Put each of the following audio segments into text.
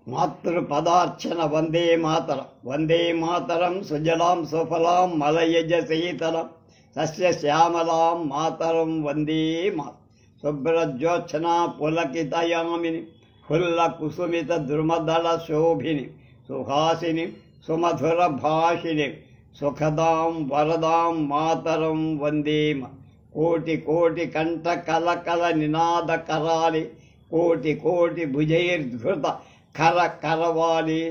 మాతృపదార్చన వందే మాతరం. వందే మాతరం సుజలాం సుఫలాం మలయజ శీతలం సస్యశ్యామలాం మాతరం వందే మాతరం. శుభ్రజ్యోత్సనా పులకితయామిని ఫుల్ల కుసుమిత ద్రుమదళ శోభిని సుహాసిని సుమధుర భాషిని సుఖదాం వరదాం మాతరం వందే మాతరం. కోటి కోటి కంఠ కలకల నినాద కరాలి కోటి కోటి భుజైర్ధృత కర కరవాలి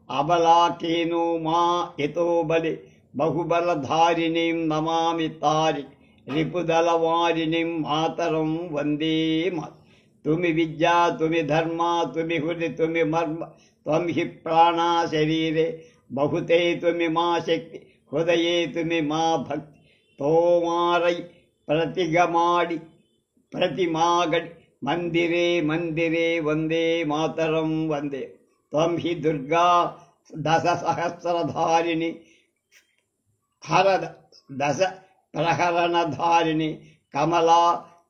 అబలాకేను మా ఎతో బలి బహుబలధారిణీం నమామి తారి రిపుదలవారిణీం మాతరం వందే మాతరం. తుమి విద్యా తుమి ధర్మ తుమి హృది తుమి మర్మ త్వం హి ప్రాణా శరీరే బహుతే తుమి మా శక్తి హృదయే తుమి మా భక్తి. తోమారై ప్రతిగమాడి ప్రతిమాగడి మందిరే మందిరే వందే మాతరం వందే. త్వం హి దుర్గా దశ సహస్రధారిణి హర దశ ప్రహరణధారిణి కమలా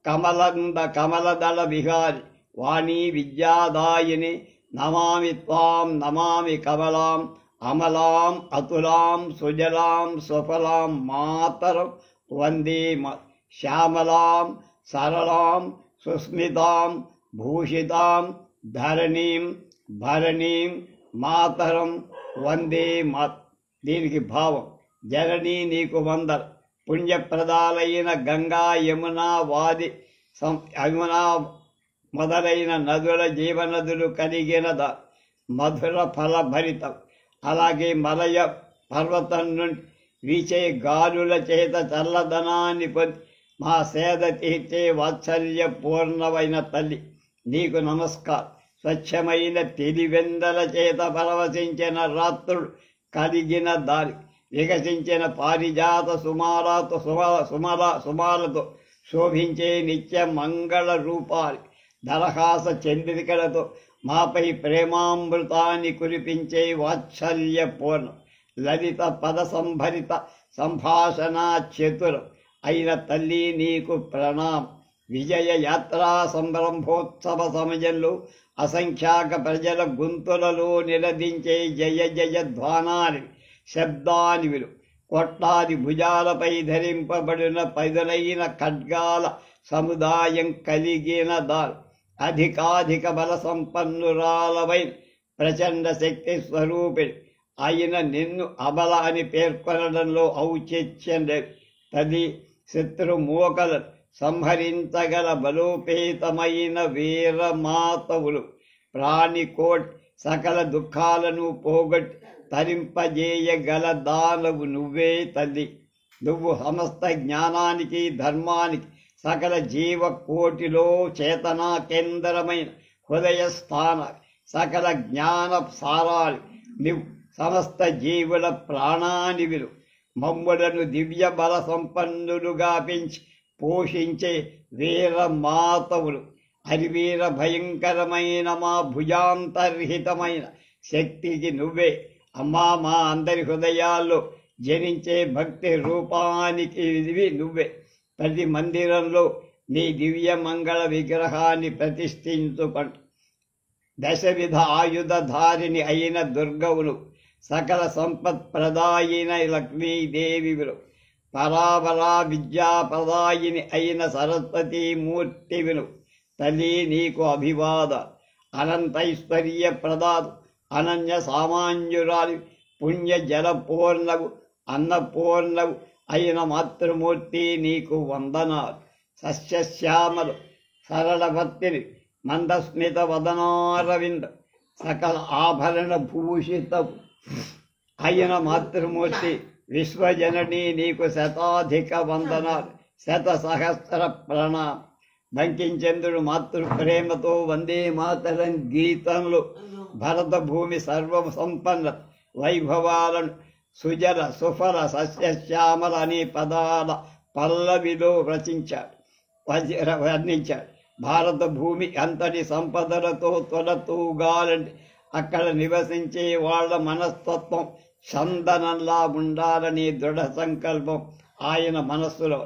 కమలంద కమలదళ విహారి వాణీ విద్యాదాయిని నమామి త్వాం నమామి కమలాం అమలాం అతులాం సుజలాం సుఫలాం మాతరం వందే మాతరం. శ్యామలాం సరళాం సుస్మితాం భూషితాం ధరణీం భరణీం మాతరం వందే మాతరం. దీనికి భావం: జననీ నీకు వందన. పుణ్యప్రదాలైన గంగా యమునా వాది యమునా మొదలైన నదుల జీవనదులు కలిగినద మధుర ఫలభరితం. అలాగే మలయ పర్వతం నుండి వీచే గాలుల చేత చల్లదనాన్ని పొంది మా సేద తీర్చే వాత్సల్య పూర్ణమైన తల్లి నీకు నమస్కారం. స్వచ్ఛమైన తెలివెందల చేత పరవశించిన రాత్రులు కలిగిన దారి వికసించిన పారిజాత సుమాలతో శోభించే నిత్య మంగళ రూపాలు దరహాస చంద్రికలతో మాపై ప్రేమామృతాన్ని కురిపించే వాత్సల్య పూర్ణం లలిత పద సంభరిత సంభాషణా చతురం అయిన తల్లి నీకు ప్రణామం. విజయ యాత్రా సంరంభోత్సవ సమయంలో అసంఖ్యాక ప్రజల గొంతులలో నిలదించే జయ జయ ధ్వానాన్ని శబ్దాని విలు కొట్లాది భుజాలపై ధరింపబడిన పదులైన ఖడ్గాల సముదాయం కలిగిన దారు అధికాధిక బల సంపన్నురాలవైన ప్రచండ శక్తి స్వరూపిణి అయిన నిన్ను అబల అని పేర్కొనడంలో ఔచిత్యం లేదు. తది శత్రుమూకలను సంహరించగల బలోపేతమైన వీరమాతవులు ప్రాణికోటి సకల దుఃఖాలను పోగొట్టి తరింపజేయగల దానవు నువ్వే తల్లి. నువ్వు సమస్త జ్ఞానానికి ధర్మానికి సకల జీవకోటిలో చేతనా కేంద్రమైన హృదయ స్థాన సకల జ్ఞాన సారాలు నువ్వు సమస్త జీవుల ప్రాణానివిలు. మమ్ములను దివ్య బల సంపన్నులుగా పెంచి పోషించే వీరమాతవులు హరివీర భయంకరమైన మా భుజాంతర్హితమైన శక్తికి నువ్వే అమ్మా. మా అందరి హృదయాల్లో జనించే భక్తి రూపానికి నువ్వే. ప్రతి మందిరంలో నీ దివ్య మంగళ విగ్రహాన్ని ప్రతిష్ఠించుకుంటూ దశవిధ ఆయుధధారిణి అయిన దుర్గవులు సకల సంపత్ ప్రదాయిన లక్ష్మీదేవిలు పరాబరా విద్యాప్రదాయిని అయిన సరస్వతీమూర్తివిను తల్లి నీకు అభివాద. అనంతైశ్వర్య ప్రదాదు అనన్య సామాన్యురాలి పుణ్య జలపూర్ణవు అన్నపూర్ణవు అయిన మాతృమూర్తి నీకు వందనాలు. సస్యశ్యామలు సరళభక్తిని మందస్మిత వదనారవింద సకల ఆభరణ భూషితవు అయిన మాతృమూర్తి విశ్వజనని నీకు శతాధిక వందనాలు శత సహస్ర ప్రణామం. బంకించంద్రుడు మాతృప్రేమతో వందే మాతరం గీతంలో భరత భూమి సర్వ సంపన్న వైభవాలను సుజల సుఫల సస్యశ్యామల అనే పదాల పల్లవిలో వర్ణించాడు. భారత భూమి అంతటి సంపదలతో తొలతూగాలంటే అక్కడ నివసించే వాళ్ళ మనస్తత్వం చందనంలా ఉండాలని దృఢ సంకల్పం ఆయన మనస్సులో.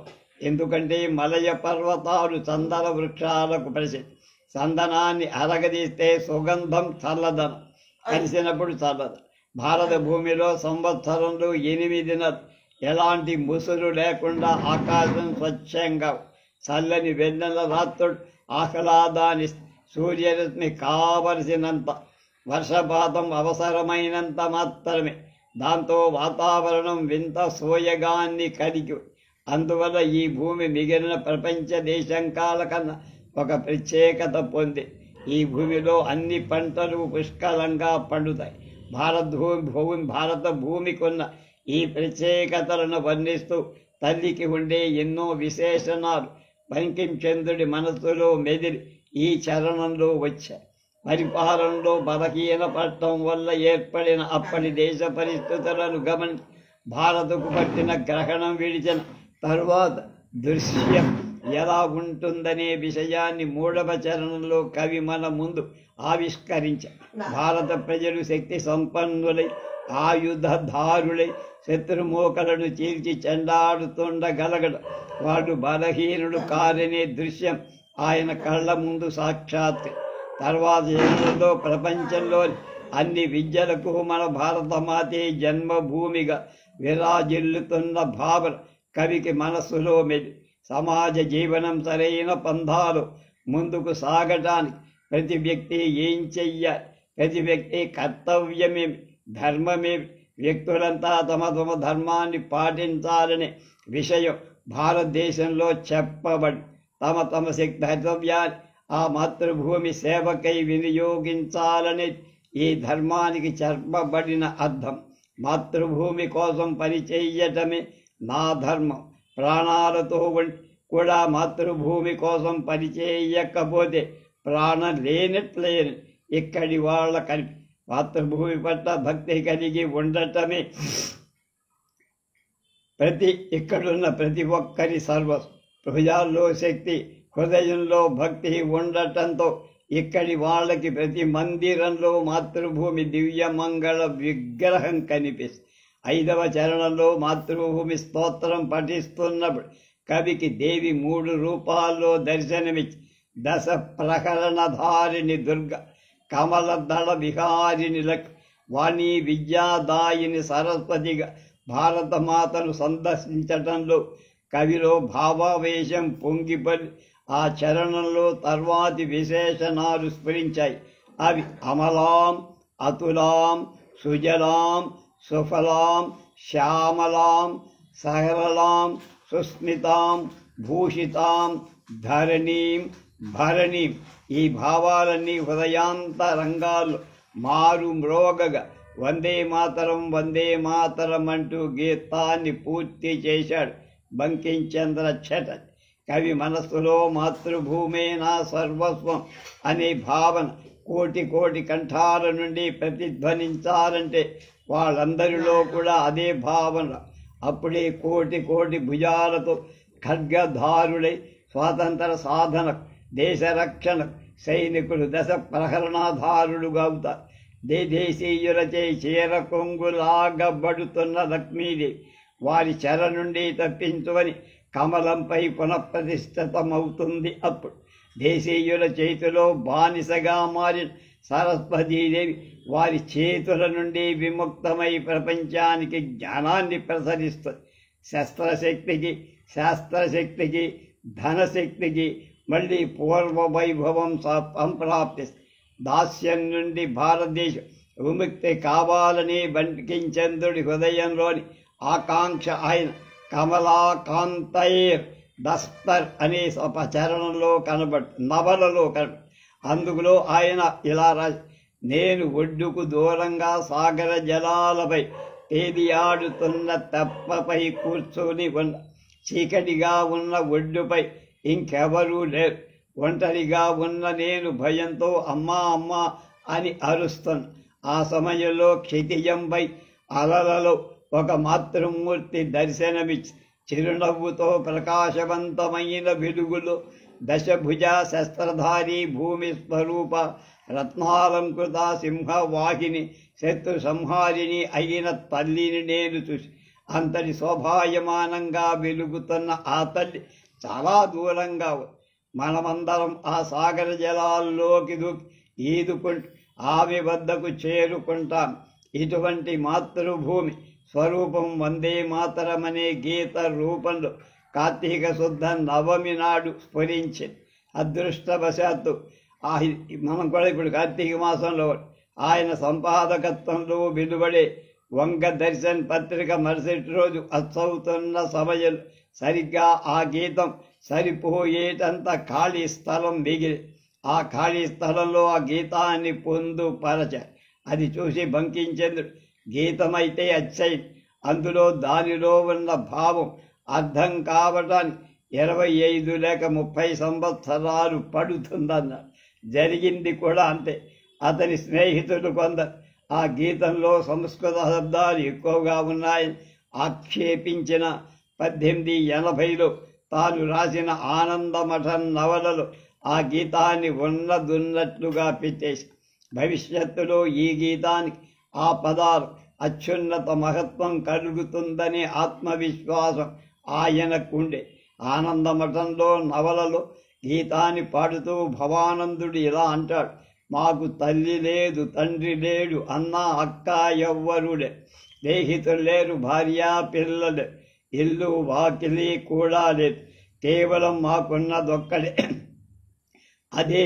ఎందుకంటే మలయ పర్వతాలు చందన వృక్షాలకు ప్రసిద్ధి. చందనాన్ని అరగదీస్తే సుగంధం చల్లదనం. కలిసినప్పుడు చల్లదు. భారత భూమిలో సంవత్సరంలో 8 నెలలు ఎలాంటి ముసురు లేకుండా ఆకాశం స్వచ్ఛంగా, చల్లని వెన్నెల రాత్రుడు ఆహ్లాదాన్ని, సూర్యరశ్మి కావలసినంత, వర్షపాతం అవసరమైనంత మాత్రమే. దాంతో వాతావరణం వింత సోయగాన్ని కలిగి, అందువల్ల ఈ భూమి మిగిలిన ప్రపంచ దేశంకాల కన్నా ఒక ప్రత్యేకత పొంది ఈ భూమిలో అన్ని పంటలు పుష్కలంగా పండుతాయి. భారత భూమికున్న ఈ ప్రత్యేకతలను వర్ణిస్తూ తల్లికి ఉండే ఎన్నో విశేషణాలు బంకించంద్రుడి మనస్సులో మెదిలి ఈ చరణంలో వచ్చాయి. పరిపాలనలో బలహీన పడటం వల్ల ఏర్పడిన అప్పటి దేశ పరిస్థితులను గమనించి భారతకు పట్టిన గ్రహణం విడిచిన తరువాత దృశ్యం ఎలా ఉంటుందనే విషయాన్ని 3వ చరణంలో కవి మన ముందు ఆవిష్కరించారు. భారత ప్రజలు శక్తి సంపన్నులై, ఆయుధధారులై, శత్రుమూకలను చీల్చి చెండాడుతుండగలగడం, వాడు బలహీనుడు కారనే దృశ్యం ఆయన కళ్ళ ముందు సాక్షాత్. తర్వాత జన్మలో ప్రపంచంలోని అన్ని విద్యలకు మన భారతమాతే జన్మభూమిగా విరాజిల్లుతున్న భావన కవికి మనస్సులో మెది. సమాజ జీవనం సరైన పంథాలు ముందుకు సాగటానికి ప్రతి వ్యక్తి ఏం చెయ్యాలి, ప్రతి వ్యక్తి కర్తవ్యమేమి, ధర్మమేమి, వ్యక్తులంతా తమ తమ ధర్మాన్ని పాటించాలనే విషయం భారతదేశంలో చెప్పబడి తమ తమ శక్తి కర్తవ్యాన్ని ఆ మాతృభూమి సేవకై వినియోగించాలనే ఈ ధర్మానికి చెప్పబడిన అర్థం. మాతృభూమి కోసం పనిచేయటమే నా ధర్మం. ప్రాణాలతో కూడా మాతృభూమి కోసం పనిచేయకపోతే ప్రాణం లేనట్లేని ఇక్కడి వాళ్ళ కలిపి మాతృభూమి పట్ల భక్తి కలిగి ఉండటమే ఇక్కడున్న ప్రతి ఒక్కరి సర్వస్వం. హృదయాల్లో శక్తి, హృదయంలో భక్తి ఉండటంతో ఇక్కడి వాళ్ళకి ప్రతి మందిరంలో మాతృభూమి దివ్యమంగళ విగ్రహం కనిపిస్తుంది. 5వ చరణంలో మాతృభూమి స్తోత్రం పఠిస్తున్నప్పుడు కవికి దేవి 3 రూపాల్లో దర్శనమిచ్చి దశ ప్రకరణధారిణి దుర్గ, కమలదళ విహారిణి లక్ష్మి, వాణి విద్యాదాయిని సరస్వతిగా భారతమాతను సందర్శించటంలో కవిలో భావావేశం పొంగిపడి ఆ చరణంలో తర్వాతి విశేషణాలు స్ఫురించాయి. అవి అమలాం, అతులాం, సుజలాం, సుఫలాం, శ్యామలాం, సరళాం, సుస్మితాం, భూషితాం, ధరణీం, భరణీం. ఈ భావాలన్నీ హృదయాంతరంగాల్లో మారు మ్రోగగా వందే మాతరం వందే మాతరం అంటూ గీతాన్ని పూర్తి చేశాడు బంకించంద్ర చటర్జీ. కవి మనస్సులో మాతృభూమే నా సర్వస్వం అనే భావన కోటి కోటి కంఠాల నుండి ప్రతిధ్వనించాలంటే వాళ్ళందరిలో కూడా అదే భావన. అప్పుడే కోటి కోటి భుజాలతో ఖడ్గధారుడై స్వాతంత్ర సాధన, దేశ రక్షణ సైనికులు దశ ప్రహరణాధారులుగా అవుతారు. దేశీయులచే చీర కొంగులాగబడుతున్న లక్ష్మీదేవి వారి చెర నుండి తప్పించుకొని కమలంపై పునఃప్రతిష్ఠితమవుతుంది. అప్పుడు దేశీయుల చేతిలో బానిసగా మారిన సరస్వతీదేవి వారి చేతుల నుండి విముక్తమై ప్రపంచానికి జ్ఞానాన్ని ప్రసరిస్తుంది. శాస్త్రశక్తికి ధనశక్తికి మళ్ళీ పూర్వ వైభవం సంప్రాప్తిస్తుంది. దాస్యం నుండి భారతదేశం విముక్తి కావాలని బంకించంద్రుడి హృదయంలోని ఆకాంక్ష ఆయన కమలాకాంతైర్ దస్తర్ అనే చరణంలో నవలలో కనబడు. అందులో ఆయన ఇలా రాసి, నేను ఒడ్డుకు దూరంగా సాగర జలాలపై తేలియాడుతున్న తెప్పపై కూర్చొని ఉన్న, చీకటిగా ఉన్న ఒడ్డుపై ఇంకెవరూ లేరు. ఒంటరిగా ఉన్న నేను భయంతో అమ్మా అమ్మా అని అరుస్తాను. ఆ సమయంలో క్షితిజంపై అలలలో ఒక మాతృమూర్తి దర్శనమిచ్చి చిరునవ్వుతో ప్రకాశవంతమైన వెలుగులో దశభుజ శస్త్రధారి భూమి స్వరూప రత్నాలంకృత సింహవాహిని శత్రు సంహారిణి అయిన తల్లిని నేను చూసి అంతటి శోభాయమానంగా వెలుగుతున్న ఆ తల్లి చాలా దూరంగా మనమందరం ఆ సాగర జలాల్లోకి దూకి ఈదుకుంటూ ఆమె వద్దకు చేరుకుంటాం. ఇటువంటి మాతృభూమి స్వరూపం వందే మాతరమనే గీత రూపంలో కార్తీక శుద్ధ నవమి నాడు స్ఫురించింది. అదృష్టవశాత్తు మనం కూడా ఇప్పుడు కార్తీక మాసంలో ఆయన సంపాదకత్వంలో వెలువడే వంగ దర్శన్ పత్రిక మరుసటి రోజు అచ్చవుతున్న సమయం సరిగ్గా ఆ గీతం సరిపోయేటంత ఖాళీ స్థలం మిగిలి ఆ ఖాళీ స్థలంలో ఆ గీతాన్ని పొందుపరచారు. అది చూసి బంకించంద్రుడు గీతమైతే అచ్చయి అందులో దానిలో ఉన్న భావం అర్థం కావటానికి 25 లేక 30 సంవత్సరాలు పడుతుందన్నాడు. జరిగింది కూడా అంతే. అతని స్నేహితులు కొందరు ఆ గీతంలో సంస్కృత శబ్దాలు ఎక్కువగా ఉన్నాయని ఆక్షేపించిన 1880లో తాను రాసిన ఆనందమఠం నవలలో ఆ గీతాన్ని ఉన్నదున్నట్లుగా పెట్టేసి భవిష్యత్తులో ఈ గీతానికి ఆ పదాలు అత్యున్నత మహత్వం కలుగుతుందనే ఆత్మవిశ్వాసం ఆయనకుండే. ఆనందమఠంలో నవలలో గీతాన్ని పాడుతూ భవానందుడు ఇలా అంటాడు: మాకు తల్లి లేదు, తండ్రి లేడు, అన్న అక్క ఎవ్వరులే, స్నేహితులు లేరు, భార్య పిల్లలే, ఇల్లు వాకిలి కూడా లేదు, కేవలం మాకున్నదొక్కడే, అదే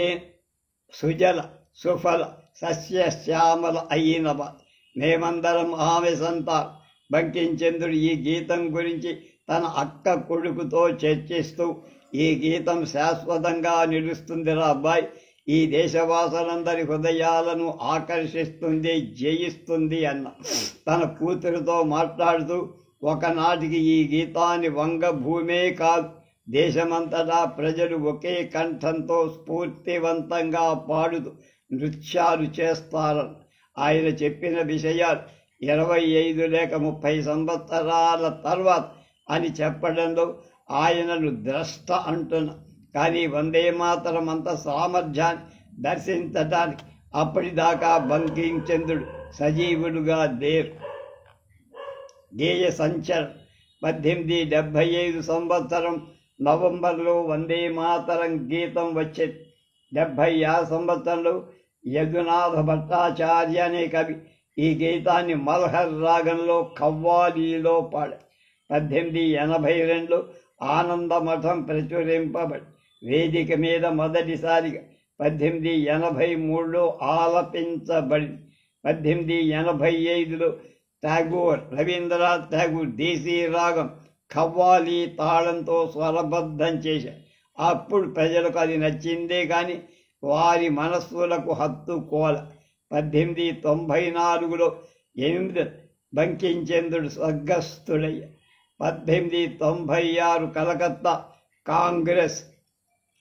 సుజల సుఫల సస్యశ్యామల అయినవ, మేమందరం ఆమె సంతానం. బంకించంద్రుడు ఈ గీతం గురించి తన అక్క కొడుకుతో చర్చిస్తూ, ఈ గీతం శాశ్వతంగా నిలుస్తుందిరా అబ్బాయి, ఈ దేశవాసులందరి హృదయాలను ఆకర్షిస్తుంది, జయిస్తుంది అన్న. తన కూతురుతో మాట్లాడుతూ, ఒకనాటికి ఈ గీతాన్ని వంగభూమే కాదు, దేశమంతటా ప్రజలు ఒకే కంఠంతో స్ఫూర్తివంతంగా పాడుతూ నృత్యాలు చేస్తారని ఆయన చెప్పిన విషయాలు 25 లేక 30 సంవత్సరాల తర్వాత అని చెప్పడంలో ఆయనను ద్రష్ట అంటున్నా. కానీ వందే మాతరం అంత సామర్థ్యాన్ని దర్శించటానికి అప్పటిదాకా బంకించంద్రుడు సజీవుడుగా లేరు. గేయ సంచరణ 1875 సంవత్సరం నవంబర్లో వందే మాతరం గీతం వచ్చేది. 76 సంవత్సరంలో యదునాథ భట్టాచార్య అనే కవి ఈ గీతాన్ని మల్హర్ రాగంలో కవ్వాలీలో పాడారు. 1882లో ఆనందమఠం ప్రచురింపబడి వేదిక మీద మొదటిసారిగా 1883లో ఆలపించబడింది. 1885లో రవీంద్రనాథ్ ఠాగూర్ దేశీ రాగం కవ్వాలి తాళంతో స్వరబద్ధం చేశారు. అప్పుడు ప్రజలకు అది నచ్చిందే కానీ వారి మనస్సులకు హత్తుకోల. 1894లో 8 బంకించంద్రుడు స్వర్గస్థుడయ్య. 1896 కలకత్తా కాంగ్రెస్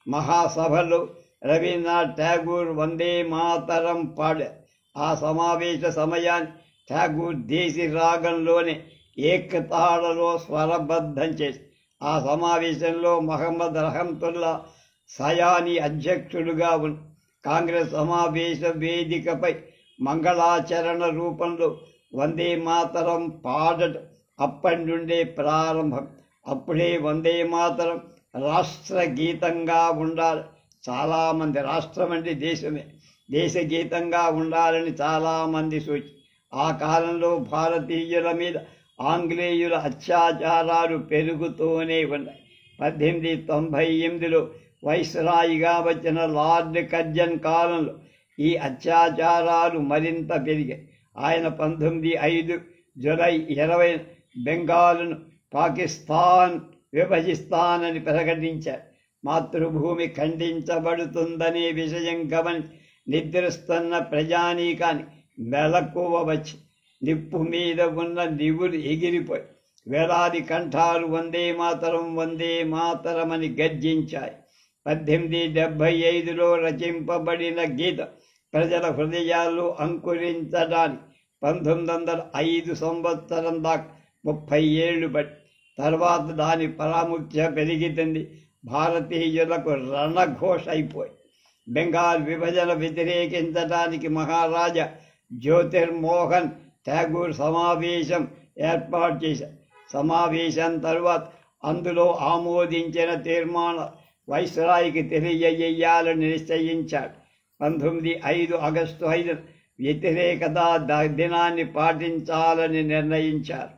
మహాసభలో రవీంద్రనాథ్ ఠాగూర్ వందే మాతరం పాడారు. ఆ సమావేశ సమయాన్ని ఠాగూర్ దేశీ రాగంలోనే ఏకతాళలో స్వరబద్ధం చేసి ఆ సమావేశంలో మహమ్మద్ రహమతుల్లా సయానీ అధ్యక్షుడుగా ఉన్న కాంగ్రెస్ సమావేశ వేదికపై మంగళాచరణ రూపంలో వందే మాతరం పాడటం అప్పటి నుండే ప్రారంభం. అప్పుడే వందే మాతరం రాష్ట్ర గీతంగా ఉండాలి. చాలామంది, రాష్ట్రం అంటే దేశమే, దేశ గీతంగా ఉండాలని చాలామంది సూచి ఆ కాలంలో భారతీయుల మీద ఆంగ్లేయుల అత్యాచారాలు పెరుగుతూనే ఉన్నాయి. 1898లో వైస్రాయిగా వచ్చిన లార్డ్ కర్జన్ కాలంలో ఈ అత్యాచారాలు మరింత పెరిగాయి. ఆయన 1905 జూలై 20 బెంగాల్ను పాకిస్తాన్ విభజిస్తానని ప్రకటించారు. మాతృభూమి ఖండించబడుతుందనే విషయం గమనించి నిద్రిస్తున్న ప్రజానీకాన్ని మెలకువ వచ్చి నిప్పు మీద ఉన్న నివులు ఎగిరిపోయి వేలాది కంఠాలు వందే మాతరం వందే మాతరమని గర్జించాయి. 1875లో రచింపబడిన గీతం ప్రజల హృదయాల్లో అంకురించడానికి 1905 సంవత్సరం దాకా 30 ఏళ్లు బట్టి తర్వాత దాని ప్రాముఖ్యత పెరిగింది. భారతీయులకు రణఘోష అయిపోయి బెంగాల్ విభజన వ్యతిరేకించడానికి మహారాజా జ్యోతిర్మోహన్ ఠాగూర్ సమావేశం ఏర్పాటు చేశారు. సమావేశం తరువాత అందులో ఆమోదించిన తీర్మానం వైస్రాయికి తెలియజేయాలని నిశ్చయించాడు. 19 ఆగస్టు 5 వ్యతిరేకత దినాన్ని పాటించాలని నిర్ణయించారు.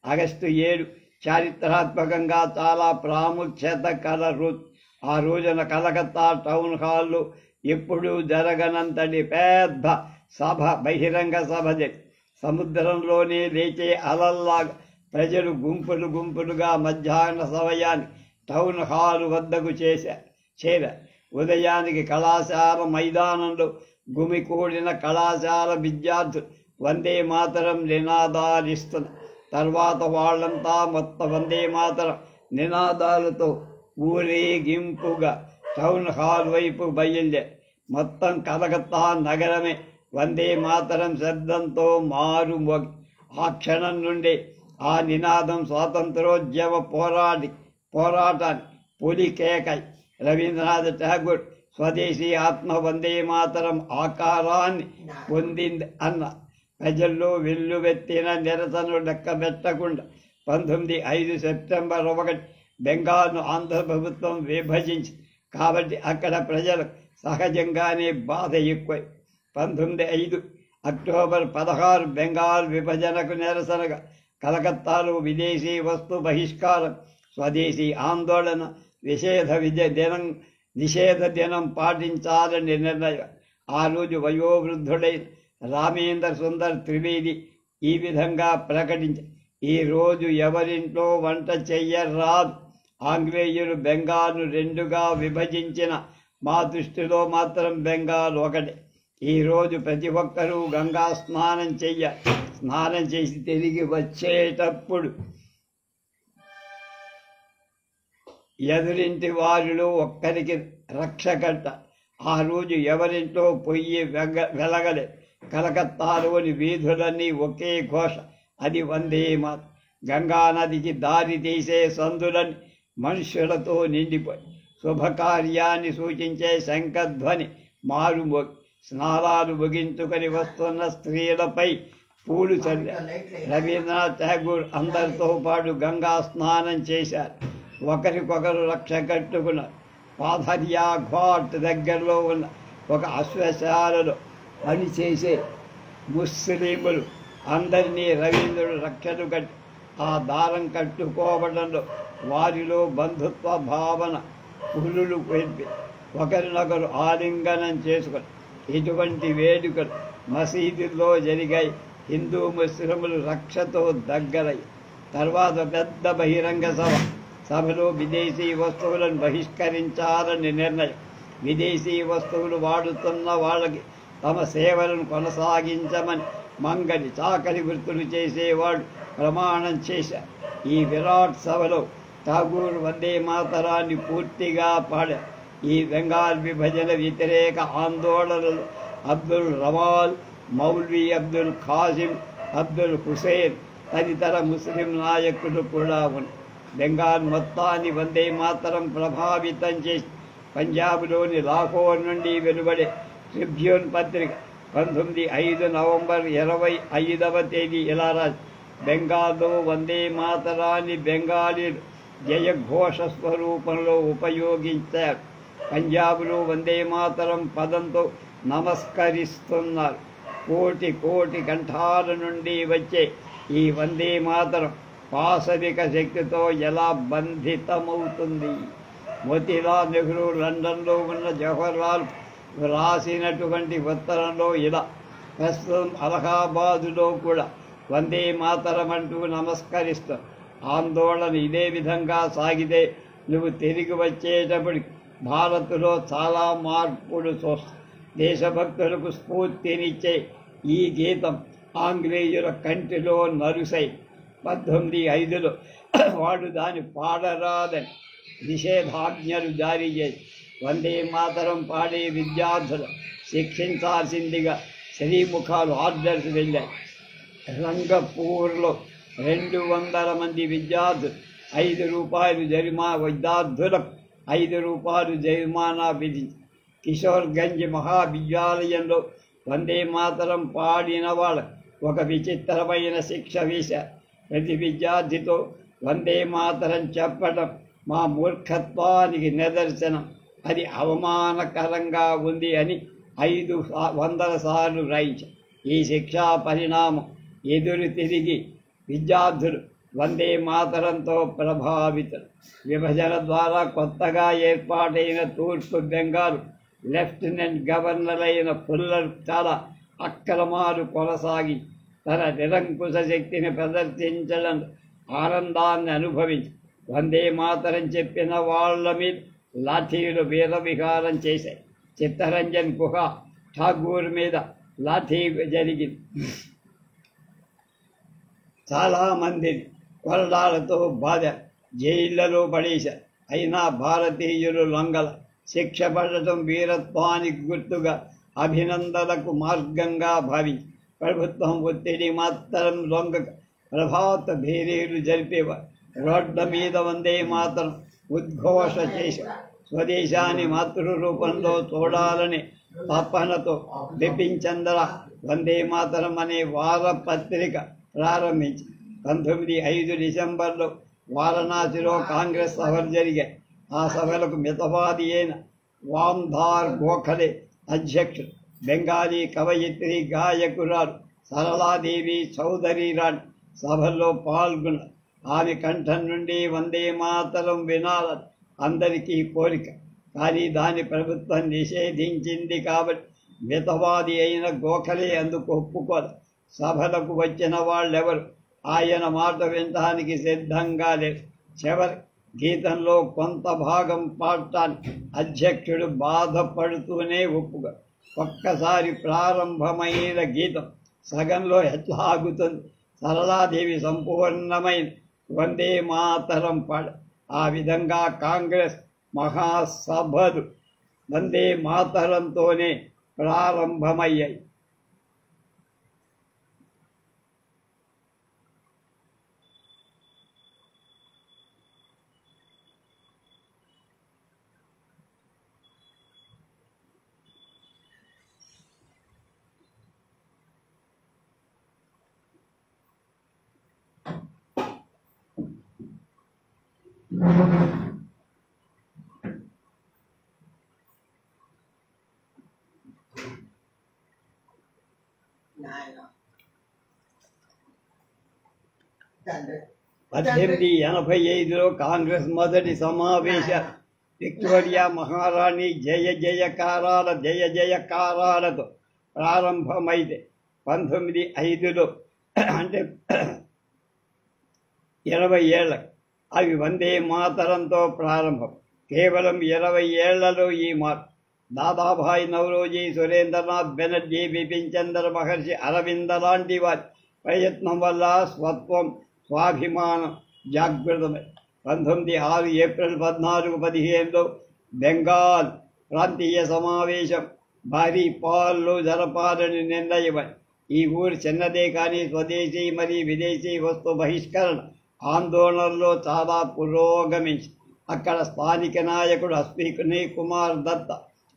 ఆగస్టు 7 చారిత్రాత్మకంగా చాలా ప్రాముఖ్యత కల రోజు. ఆ రోజున కలకత్తా టౌన్ హాల్లో ఎప్పుడూ జరగనంతటి పెద్ద సభ, బహిరంగ సభ సముద్రంలోనే లేచే అలల్లాగా ప్రజలు గుంపులు గుంపులుగా మధ్యాహ్న సమయాన్ని టౌన్ హాల్ వద్దకు చేరారు. ఉదయానికి కళాశాల మైదానంలో గుమికూడిన కళాశాల విద్యార్థులు వందే మాతరం నినాదాలిస్తున్నారు. తర్వాత వాళ్ళంతా మొత్తం వందే మాతరం నినాదాలతో ఊరేగింపుగా టౌన్ హాల్ వైపు బయలుదేరి మొత్తం కలకత్తా నగరమే వందే మాతరం శబ్దంతో మారుమోగి ఆ క్షణం నుండి ఆ నినాదం స్వాతంత్రోద్యమ పోరాటాన్ని పులికేకై రవీంద్రనాథ్ ఠాగూర్ స్వదేశీ ఆత్మ వందే మాతరం ఆకారాన్ని పొందింది అన్న ప్రజల్లో వెల్లువెత్తిన నిరసనలు లెక్కబెట్టకుండా 5 సెప్టెంబర్ 1 బెంగాల్ను ఆంధ్ర ప్రభుత్వం విభజించింది. కాబట్టి అక్కడ ప్రజలకు సహజంగానే బాధ ఎక్కువ. 5 అక్టోబర్ 16 బెంగాల్ విభజనకు నిరసనగా కలకత్తాలో విదేశీ వస్తు బహిష్కారం, స్వదేశీ ఆందోళన, నిషేధ దినం పాటించాలని నిర్ణయం. ఆ రోజు వయోవృద్ధుడైన రామేంద్ర సుందర్ త్రివేది ఈ విధంగా ప్రకటించారు: ఈ రోజు ఎవరింట్లో వంట చెయ్యరాదు. ఆంగ్లేయులు బెంగాల్ను 2గా విభజించిన మా దృష్టిలో మాత్రం బెంగాల్ ఒకటే. ఈ రోజు ప్రతి ఒక్కరూ గంగా స్నానం చెయ్యాలి. స్నానం చేసి తిరిగి వచ్చేటప్పుడు ఎదురింటి వారిలో ఒక్కరికి రక్ష కట్ట. ఆ రోజు ఎవరింట్లో పొయ్యి వెలగలే. కలకత్తాలోని వీధులన్నీ ఒకే ఘోష, అది వందే మాతరం. గంగానదికి దారి తీసే సందులని మనుష్యులతో నిండిపోయి శుభకార్యాన్ని సూచించే శంఖధ్వని మారుమోగి స్నానాలు ముగించుకొని వస్తున్న స్త్రీలపై పూలు చల్లారు. రవీంద్రనాథ్ ఠాగూర్ అందరితో పాటు గంగా స్నానం చేశారు. ఒకరికొకరు రక్ష కట్టుకున్నారు. పాథర్యా ఘాట్ దగ్గరలో ఉన్న ఒక అశ్వశాలలో పనిచేసే ముస్లింలు అందరినీ రవీంద్రుడు రక్షలు కట్టి ఆ దారం కట్టుకోవడంలో వారిలో బంధుత్వ భావన పులులు పెంపి ఒకరినొకరు ఆలింగనం చేసుకొని ఇటువంటి వేడుకలు మసీదుల్లో జరిగాయి. హిందూ ముస్లింలు రక్షతో దగ్గరై తర్వాత పెద్ద బహిరంగ సభలో విదేశీ వస్తువులను బహిష్కరించాలని నిర్ణయం. విదేశీ వస్తువులు వాడుతున్న వాళ్ళకి తమ సేవలను కొనసాగించమని మంగలి చాకలి వృత్తులు చేసేవాడు ప్రమాణం చేశారు. ఈ విరాట్ సభలో ఠాగూర్ వందే మాతరాన్ని పూర్తిగా పాడారు. ఈ బెంగాల్ విభజన వ్యతిరేక ఆందోళనలు అబ్దుల్ రమాల్, మౌల్వీ అబ్దుల్ ఖాసిం, అబ్దుల్ హుసేన్ తదితర ముస్లిం నాయకులు కూడా ఉన్నారు. బెంగాల్ మొత్తాన్ని వందే మాతరం ప్రభావితం చేసి పంజాబ్లోని లాహోర్ నుండి వెలువడే ట్రిబ్యూన్ పత్రిక 5 నవంబర్ 25 ఇలా రాసి: బెంగాల్లో వందే మాతరాన్ని బెంగాలీలు జయఘోష స్వరూపంలో ఉపయోగించారు. పంజాబ్లో వందే మాతరం పదంతో నమస్కరిస్తున్నారు. కోటి కంఠాల నుండి వచ్చే ఈ వందే మాతరం పాశవిక శక్తితో ఎలా బంధితమవుతుంది? మోతీలాల్ నెహ్రూ లండన్లో ఉన్న జవహర్లాల్ రాసినటువంటి ఉత్తరంలో ఇలా: ప్రస్తుతం అలహాబాదులో కూడా వందే మాతరం అంటూ నమస్కరిస్తాం. ఆందోళన ఇదే విధంగా సాగితే నువ్వు తిరిగి వచ్చేటప్పటికి భారత్లో చాలా మార్పులు చూస్తావు. దేశభక్తులకు స్ఫూర్తినిచ్చే ఈ గీతం ఆంగ్లేయుల కంటిలో నరుసై 1905లో వాడు దాన్ని పాడరాదని నిషేధాజ్ఞలు జారీ చేసి వందే మాతరం పాడే విద్యార్థులు శిక్షించాల్సిందిగా శ్రీముఖాలు ఆర్డర్స్ వెళ్ళాయి. రంగపూర్లో 200 మంది విద్యార్థులు విద్యార్థులకు 5 రూపాయలు జరిమానా విధించి కిషోర్గంజ్ మహావిద్యాలయంలో వందే మాతరం పాడిన వాళ్ళకు ఒక విచిత్రమైన శిక్ష వేశారు. ప్రతి విద్యార్థితో వందే మాతరం చెప్పడం మా మూర్ఖత్వానికి నిదర్శనం, అది అవమానకరంగా ఉంది అని 500 సార్లు రాయించారు. ఈ శిక్షా పరిణామం ఎదురు తిరిగి విద్యార్థులు వందే మాతరంతో ప్రభావితులు. విభజన ద్వారా కొత్తగా ఏర్పాటైన తూర్పు బెంగాల్ లెఫ్టినెంట్ గవర్నర్ అయిన ఫుల్లర్ చాలా అక్రమాలు కొనసాగి తన నిరంకుశ శక్తిని ప్రదర్శించడం ఆనందాన్ని అనుభవించి వందే మాతరం చెప్పిన వాళ్ళ మీద లాఠీలు వీరవిహారం చేశాయి. చిత్తరంజన్ గుహ ఠాగూర్ మీద లాఠీ జరిగింది. చాలామందిని కొరడాలతో బాధ జైళ్లలో పడేశారు. అయినా భారతీయులు లొంగల. శిక్ష పడటం వీరత్వానికి గుర్తుగా, అభినందనకు మార్గంగా భావించి ప్రభుత్వం ఒత్తిడి మాత్రం లొంగక ప్రభాత భేరీలు జరిపేవారు. రోడ్ల మీద వందే మాత్రం ఉద్ఘోష చేశారు. స్వదేశాన్ని మాతృరూపంలో చూడాలని తపనతో బిపిన్ చంద్ర వందే మాతరం అనే వారపత్రిక ప్రారంభించి 1905 డిసెంబర్లో వారణాసిలో కాంగ్రెస్ సభలు జరిగాయి. ఆ సభలకు మితవాది అయిన వామ్ధార్ గోఖలే అధ్యక్షుడు. బెంగాలీ కవయిత్రి గాయకురాలు సరళాదేవి చౌదరిరాణి సభల్లో పాల్గొన్నారు. ఆమె కంఠం నుండి వందే మాతరం వినాలని అందరికీ కోరిక. కానీ దాని ప్రభుత్వం నిషేధించింది కాబట్టి మితవాది అయిన గోఖలే అందుకు ఒప్పుకోరు. సభలకు వచ్చిన వాళ్ళెవరు ఆయన మాట వినడానికి సిద్ధంగా లేరు. చివరి గీతంలో కొంత భాగం పాడటానికి అధ్యక్షుడు బాధపడుతూనే ఒప్పుగా. ఒక్కసారి ప్రారంభమైన గీతం సగంలో ఎట్లా ఆగుతుంది? సరళాదేవి సంపూర్ణమైన వందే మాతరం పాడ. ఆ విధంగా కాంగ్రెస్ మహాసభలు వందే మాతరంతోనే ప్రారంభమయ్యాయి. పద్దెనిమిది 1985లో కాంగ్రెస్ మొదటి సమావేశం విక్టోరియా మహారాణి జయ జయకారాలతో ప్రారంభమైతే 1905లో అంటే 20 ఏళ్ళకి అవి వందే మాతరంతో ప్రారంభం. కేవలం 20 ఏళ్లలో ఈ మార్పు. దాదాభాయ్ నవరోజీ, సురేంద్రనాథ్ బెనర్జీ, బిపిన్ చంద్ర మహర్షి, అరవింద లాంటి వారి ప్రయత్నం వల్ల స్వత్వం స్వాభిమానం జాగృతమై 1906 ఏప్రిల్ 14, 15లో బెంగాల్ ప్రాంతీయ సమావేశం భారీ పాల్లో జరపాలని నిర్ణయమై ఈ ఊరు చిన్నదే కానీ స్వదేశీ మరియు విదేశీ వస్తు బహిష్కరణ ఆందోళనలో చాలా పురోగమించి అక్కడ స్థానిక నాయకుడు అశ్విని కుమార్ దత్త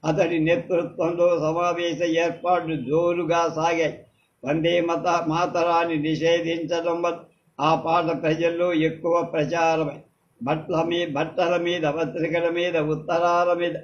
అతడి నేతృత్వంలో సమావేశ ఏర్పాట్లు జోరుగా సాగాయి. వందే మాతరాన్ని నిషేధించడం వల్ల ఆ పాట ప్రజల్లో ఎక్కువ ప్రచారమై బట్టల మీద, పత్రికల మీద, ఉత్తరాల మీద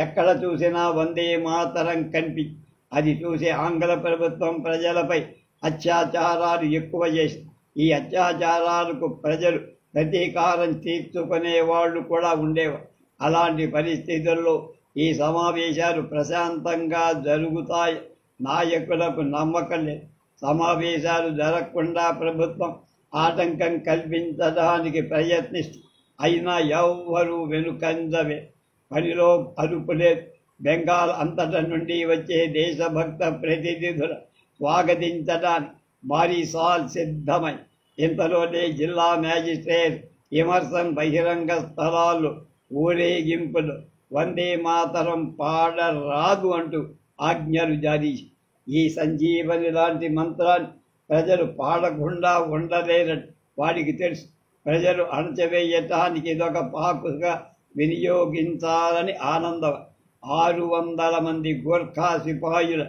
ఎక్కడ చూసినా వందే మాతరం కనిపించి అది చూసి ఆంగ్ల ప్రభుత్వం ప్రజలపై అత్యాచారాలు ఎక్కువ చేసి ఈ అత్యాచారాలకు ప్రజలు ప్రతీకారం తీర్చుకునే వాళ్ళు కూడా ఉండేవారు. అలాంటి పరిస్థితుల్లో ఈ సమావేశాలు ప్రశాంతంగా జరుగుతాయి. నాయకులకు నమ్మకం లేదు. సమావేశాలు జరగకుండా ప్రభుత్వం ఆటంకం కల్పించడానికి ప్రయత్నిస్తుంది. అయినా ఎవ్వరూ వెనుకంజవే. పనిలో అదుపు లేదు. బెంగాల్ అంతటా నుండి వచ్చే దేశభక్త ప్రతినిధులు స్వాగతించడానికి భారీ సాల్ సిద్ధమై ఇంతలోనే జిల్లా మ్యాజిస్ట్రేట్ ఎమర్సన్ బహిరంగ స్థలాల్లో ఊరేగింపులు వందే మాతరం పాడరాదు అంటూ ఆజ్ఞలు జారీ. ఈ సంజీవని లాంటి మంత్రాన్ని ప్రజలు పాడకుండా ఉండలేరని వాడికి తెలుసు. ప్రజలు అణచివేయటానికి ఇదొక పాకుగా వినియోగించాలని ఆనందం. 600 మంది గోర్ఖా సిపాయిల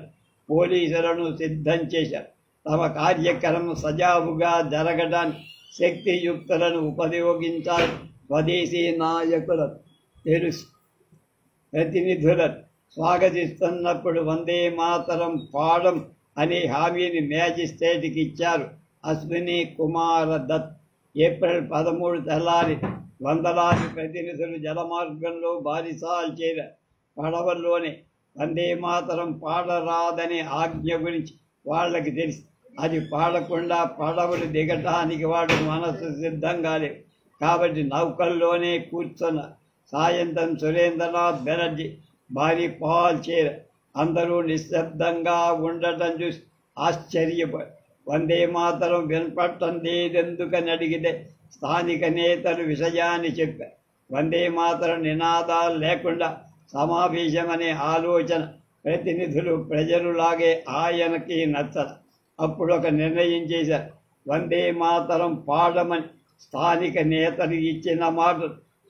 పోలీసులను సిద్ధం చేశారు. తమ కార్యక్రమం సజావుగా జరగడానికి శక్తియుక్తులను ఉపయోగించాలి. స్వదేశీ నాయకులను తెలుసు. ప్రతినిధులను స్వాగతిస్తున్నప్పుడు వందే మాతరం పాడం అనే హామీని మ్యాజిస్ట్రేట్కి ఇచ్చారు అశ్విని కుమార దత్. ఏప్రిల్ 13 తెల్లారి వందలాది ప్రతినిధులు జలమార్గంలో బారిసాలు చేర పడవల్లోనే వందే మాతరం పాడరాదనే ఆజ్ఞ గురించి వాళ్ళకి తెలుసు. అది పాడకుండా పడవలు దిగటానికి వాడు మనసు సిద్ధంగా లేవు. కాబట్టి నౌకల్లోనే కూర్చున్న సాయంత్రం సురేంద్రనాథ్ బెనర్జీ భారీ పాల్ చేర అందరూ నిశ్శబ్దంగా ఉండటం చూసి ఆశ్చర్యపోయి వందే మాతరం వినపడటం లేదెందుకని అడిగితే స్థానిక నేతలు విషయాన్ని చెప్పారు. వందే మాతరం నినాదాలు లేకుండా సమావేశం అనే ఆలోచన ప్రతినిధులు ప్రజలులాగే ఆయనకి నచ్చదు. అప్పుడు ఒక నిర్ణయం చేశారు. వందే మాతరం పాడమని స్థానిక నేతలు ఇచ్చిన మాట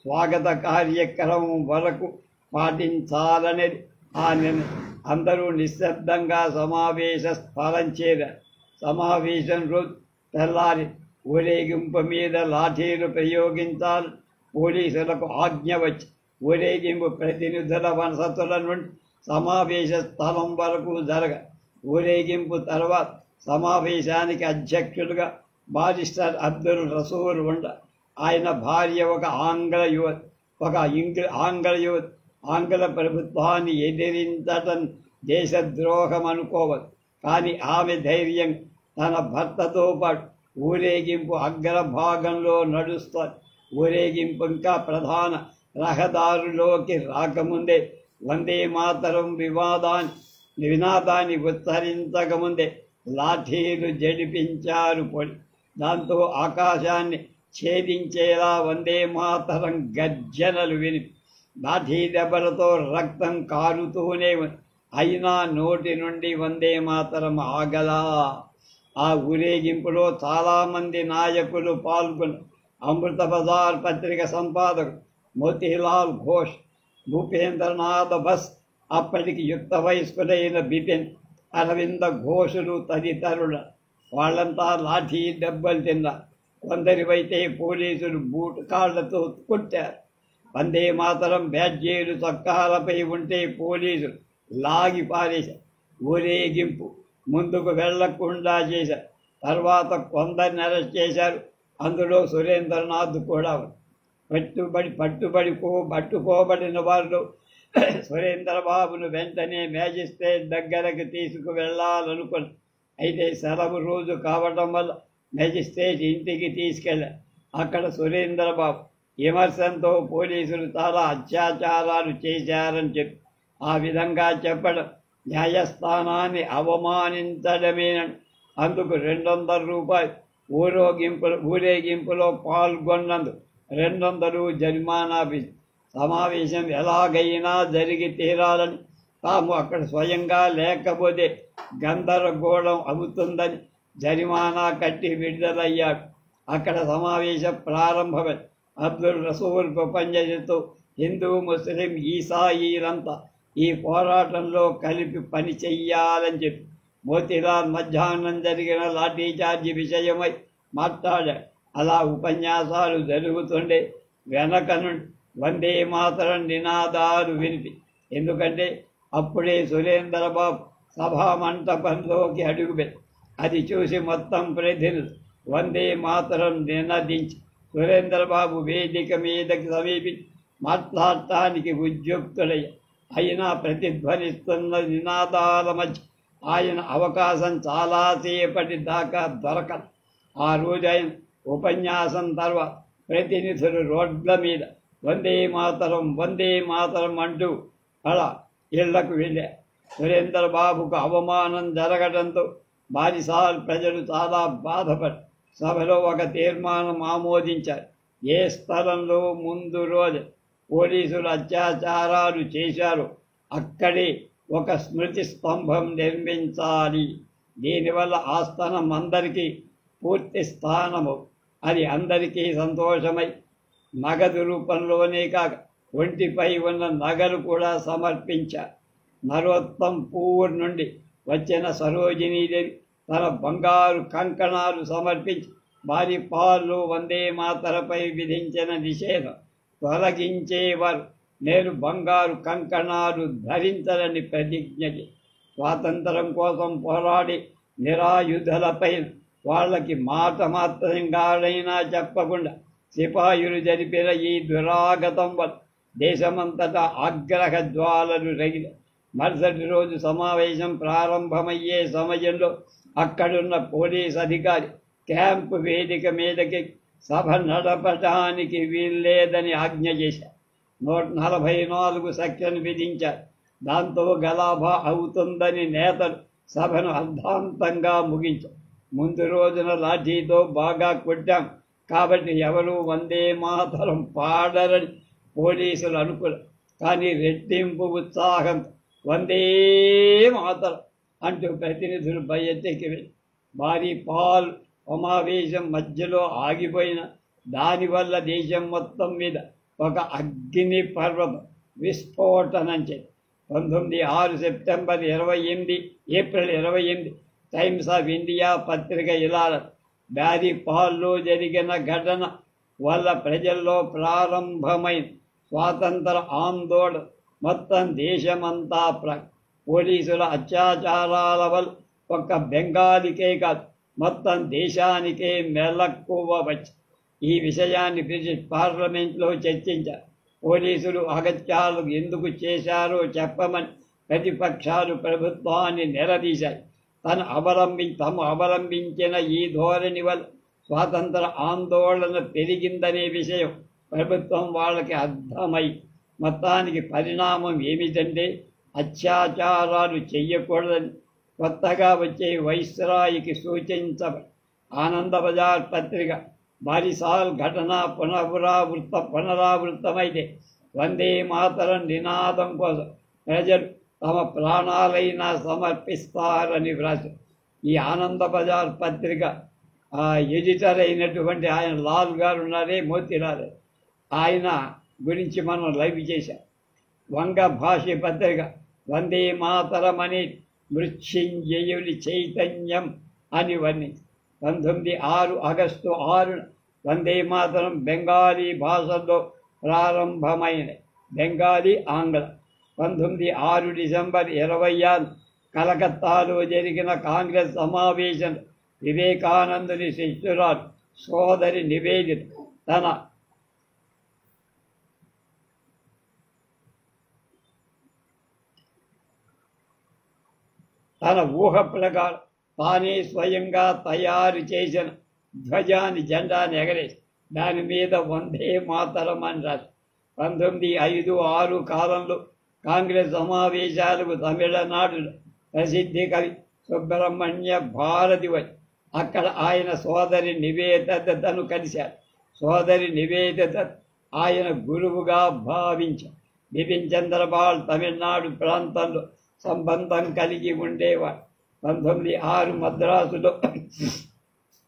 స్వాగత కార్యక్రమం వరకు పాటించాలనేది ఆ నిర్ణయం. అందరూ నిశ్శబ్దంగా సమావేశ స్థలం చేరారు. సమావేశం రోజు తెల్లారి ఊరేగింపు మీద లాఠీలు ప్రయోగించాలి పోలీసులకు ఆజ్ఞ వచ్చి ఊరేగింపు ప్రతినిధుల వసతుల నుండి సమావేశ స్థలం వరకు జరగ. ఊరేగింపు తర్వాత సమావేశానికి అధ్యక్షులుగా బారిస్టర్ అబ్దుల్ రసూల్ ఉండ. ఆయన భార్య ఒక ఆంగ్ల యువతి. ఆంగ్ల ప్రభుత్వాన్ని ఎదిరించటం దేశద్రోహం అనుకోవద్దు. కానీ ఆమె ధైర్యం తన భర్తతో పాటు ఊరేగింపు అగ్రభాగంలో నడుస్తారు. ఊరేగింపు ఇంకా ప్రధాన రహదారులోకి రాకముందే వందే మాతరం నినాదాన్ని ఉచ్చరించకముందే లాఠీలు జడిపించారు పొడి. దాంతో ఆకాశాన్ని ఛేదించేలా వందే మాతరం గర్జనలు వినిపి లాఠీ దెబ్బలతో రక్తం కారుతూనే ఉంది. అయినా నోటి నుండి వందే మాతరం ఆగలా. ఆ ఊరేగింపులో చాలామంది నాయకులు పాల్గొని అమృత బజార్ పత్రిక సంపాదకుడు మోతీలాల్ ఘోష్, భూపేంద్రనాథ్ బస్, అప్పటికి యుక్త వయస్కులైన బిపిన్, అరవింద ఘోషులు తదితరులు. వాళ్ళంతా లాఠీ దెబ్బలు తిన్నారు. కొందరివైతే పోలీసులు బూటు కాళ్లతో కొట్టారు. వందే మాతరం బ్యాడ్జీలు చొక్కాలపై ఉంటే పోలీసులు లాగి పారేశారు. ఊరేగింపు ముందుకు వెళ్లకుండా చేశారు. తర్వాత కొందరిని అరెస్ట్ చేశారు. అందులో సురేంద్రనాథ్ కూడా పట్టుకోబడిన వారిలో సురేంద్రబాబును వెంటనే మ్యాజిస్ట్రేట్ దగ్గరకు తీసుకువెళ్లాలనుకున్నారు. అయితే సెలవు రోజు కావడం వల్ల మ్యాజిస్ట్రేట్ ఇంటికి తీసుకెళ్లారు. అక్కడ సురేంద్రబాబు విమర్శంతో పోలీసులు చాలా అత్యాచారాలు చేశారని చెప్పి ఆ విధంగా చెప్పడం న్యాయస్థానాన్ని అవమానించడమేనని అందుకు 200 రూపాయలు, ఊరేగింపులో పాల్గొన్నందుకు 200 జరిమానా విధించారు. సమావేశం ఎలాగైనా జరిగి తీరాలని, తాము అక్కడ స్వయంగా లేకపోతే గందరగోళం అవుతుందని జరిమానా కట్టి విడుదలయ్యాడు. అక్కడ సమావేశం ప్రారంభమైంది. అబ్దుల్ రసూల్ పనిచేస్తూ హిందూ, ముస్లిం, ఈసాయిలంతా ఈ పోరాటంలో కలిపి పని చెయ్యాలని చెప్పి మోతీలాల్ మధ్యాహ్నం జరిగిన లాఠీచార్జీ విషయమై మాట్లాడాడు. అలా ఉపన్యాసాలు జరుగుతుండే వెనక నుండి వందే మాతరం నినాదాలు వినిపి. ఎందుకంటే అప్పుడే సురేంద్రబాబు సభా మంటపంలోకి అడుగుపెట్టి అది చూసి మొత్తం ప్రతినిధులు వందే మాతరం నినదించి సురేంద్రబాబు వేదిక మీదకి సమీపించి మాట్లాడటానికి ఉద్యుక్తులయ్యారు. అయినా ప్రతిధ్వనిస్తున్న నినాదాల మధ్య ఆయన అవకాశం చాలాసేపటి దాకా దొరకదు. ఆ రోజు ఆయన ఉపన్యాసం తర్వాత ప్రతినిధులు రోడ్ల మీద వందే మాతరం వందే మాతరం అంటూ అలా ఇళ్లకు వెళ్ళారు. సురేంద్రబాబుకు అవమానం జరగడంతో బారిసాల్ ప్రజలు చాలా బాధపడి సభలో ఒక తీర్మానం ఆమోదించారు. ఏ స్థలంలో ముందు రోజు పోలీసులు అత్యాచారాలు చేశారో అక్కడే ఒక స్మృతి స్తంభం నిర్మించాలి. దీనివల్ల ఆ స్థానం అందరికీ పూర్తి స్థానము. అది అందరికీ సంతోషమై నగదు రూపంలోనే కాక ఒంటిపై ఉన్న నగలు కూడా సమర్పించారు. నరోత్తంపూర్ నుండి వచ్చిన సరోజినీదేవి తన బంగారు కంకణాలు సమర్పించి భారీ పాలు వందే మాతరపై విధించిన నిషేధం తొలగించేవారు. నేను బంగారు కంకణాలు ధరించలని ప్రతిజ్ఞ స్వాతంత్రం కోసం పోరాడి నిరాయుధులపై వాళ్ళకి మాట మాత్రంగానైనా చెప్పకుండా సిపాయిలు జరిపిన ఈ దురాగతం వల్ల దేశమంతటా ఆగ్రహ జ్వాలలు రగిల. మరుసటి రోజు సమావేశం ప్రారంభమయ్యే సమయంలో అక్కడున్న పోలీస్ అధికారి క్యాంపు వేదిక మీదకి సభ నడపటానికి వీల్లేదని ఆజ్ఞ చేశారు. 144 సెక్షన్ విధించారు. దాంతో గలాభా అవుతుందని నేతలు సభను అర్ధాంతంగా ముగించారు. ముందు రోజున లాఠీతో బాగా కొట్టాం కాబట్టి ఎవరూ వందే మాతరం పాడరని పోలీసులు అనుకున్నారు. కానీ రెట్టింపు ఉత్సాహం వందే మాతరం అంటూ ప్రతినిధులు బయటకి వెళ్ళి భారీ పాల్ సమావేశం మధ్యలో ఆగిపోయిన దానివల్ల దేశం మొత్తం మీద ఒక అగ్ని పర్వతం విస్ఫోటనం చేసి 19 September 28 April 28 times of India పత్రిక ఇలా బ్యారీ పాల్లో జరిగిన ఘటన వల్ల ప్రజల్లో ప్రారంభమైన స్వాతంత్ర ఆందోళన మొత్తం దేశమంతా పోలీసుల అత్యాచారాల వల్ల ఒక్క బెంగాలీకే కాదు మొత్తం దేశానికే మెలకువ వచ్చి ఈ విషయాన్ని బ్రిటిష్ పార్లమెంట్లో చర్చించారు. పోలీసులు అగత్యాలు ఎందుకు చేశారో చెప్పమని ప్రతిపక్షాలు ప్రభుత్వాన్ని నిలదీశాయి. తాము అవలంబించిన ఈ ధోరణి వల్ల స్వాతంత్ర ఆందోళన పెరిగిందనే విషయం ప్రభుత్వం వాళ్ళకి అర్థమై మొత్తానికి పరిణామం ఏమిటంటే అత్యాచారాలు చెయ్యకూడదని కొత్తగా వచ్చే వైస్రాయికి సూచించబడి ఆనందబజార్ పత్రిక బారిసాల్ ఘటన పునరావృతమైతే వందే మాతరం నినాదం కోసం ప్రజలు తమ ప్రాణాలైనా సమర్పిస్తారని వ్రాశారు. ఈ ఆనందబజార్ పత్రిక ఎడిటర్ అయినటువంటి ఆయన లాల్ గారు ఉన్నారే, మోతీలాల్, ఆయన గురించి మనం లైవ్ చేశాం. వంగ భాష పత్రిక వందే మాతరం అనే మృత్యుంజయుని చైతన్యం అని వర్ణించి ఆగస్టు 6 వందే మాతరం బెంగాలీ భాషలో ప్రారంభమైన బెంగాలీ ఆంగ్ల డిసెంబర్ 26 కలకత్తాలో జరిగిన కాంగ్రెస్ సమావేశం వివేకానందుని శిష్యురాలు సోదరి నివేదిత తన ఊహ ప్రకారం తానే స్వయంగా తయారు చేసిన జెండాని ఎగరేసి దాని మీద వందే మాతరం అని రాసి 1905-6 కాలంలో కాంగ్రెస్ సమావేశాలకు తమిళనాడులో ప్రసిద్ధి కవి సుబ్రహ్మణ్య భారతి వచ్చి అక్కడ ఆయన సోదరి నివేదితను కలిశారు. సోదరి నివేదిత ఆయన గురువుగా భావించారు. బిపిన్ చంద్రపాల్ తమిళనాడు ప్రాంతంలో సంబంధం కలిగి ఉండేవాడు. 1906 మద్రాసులో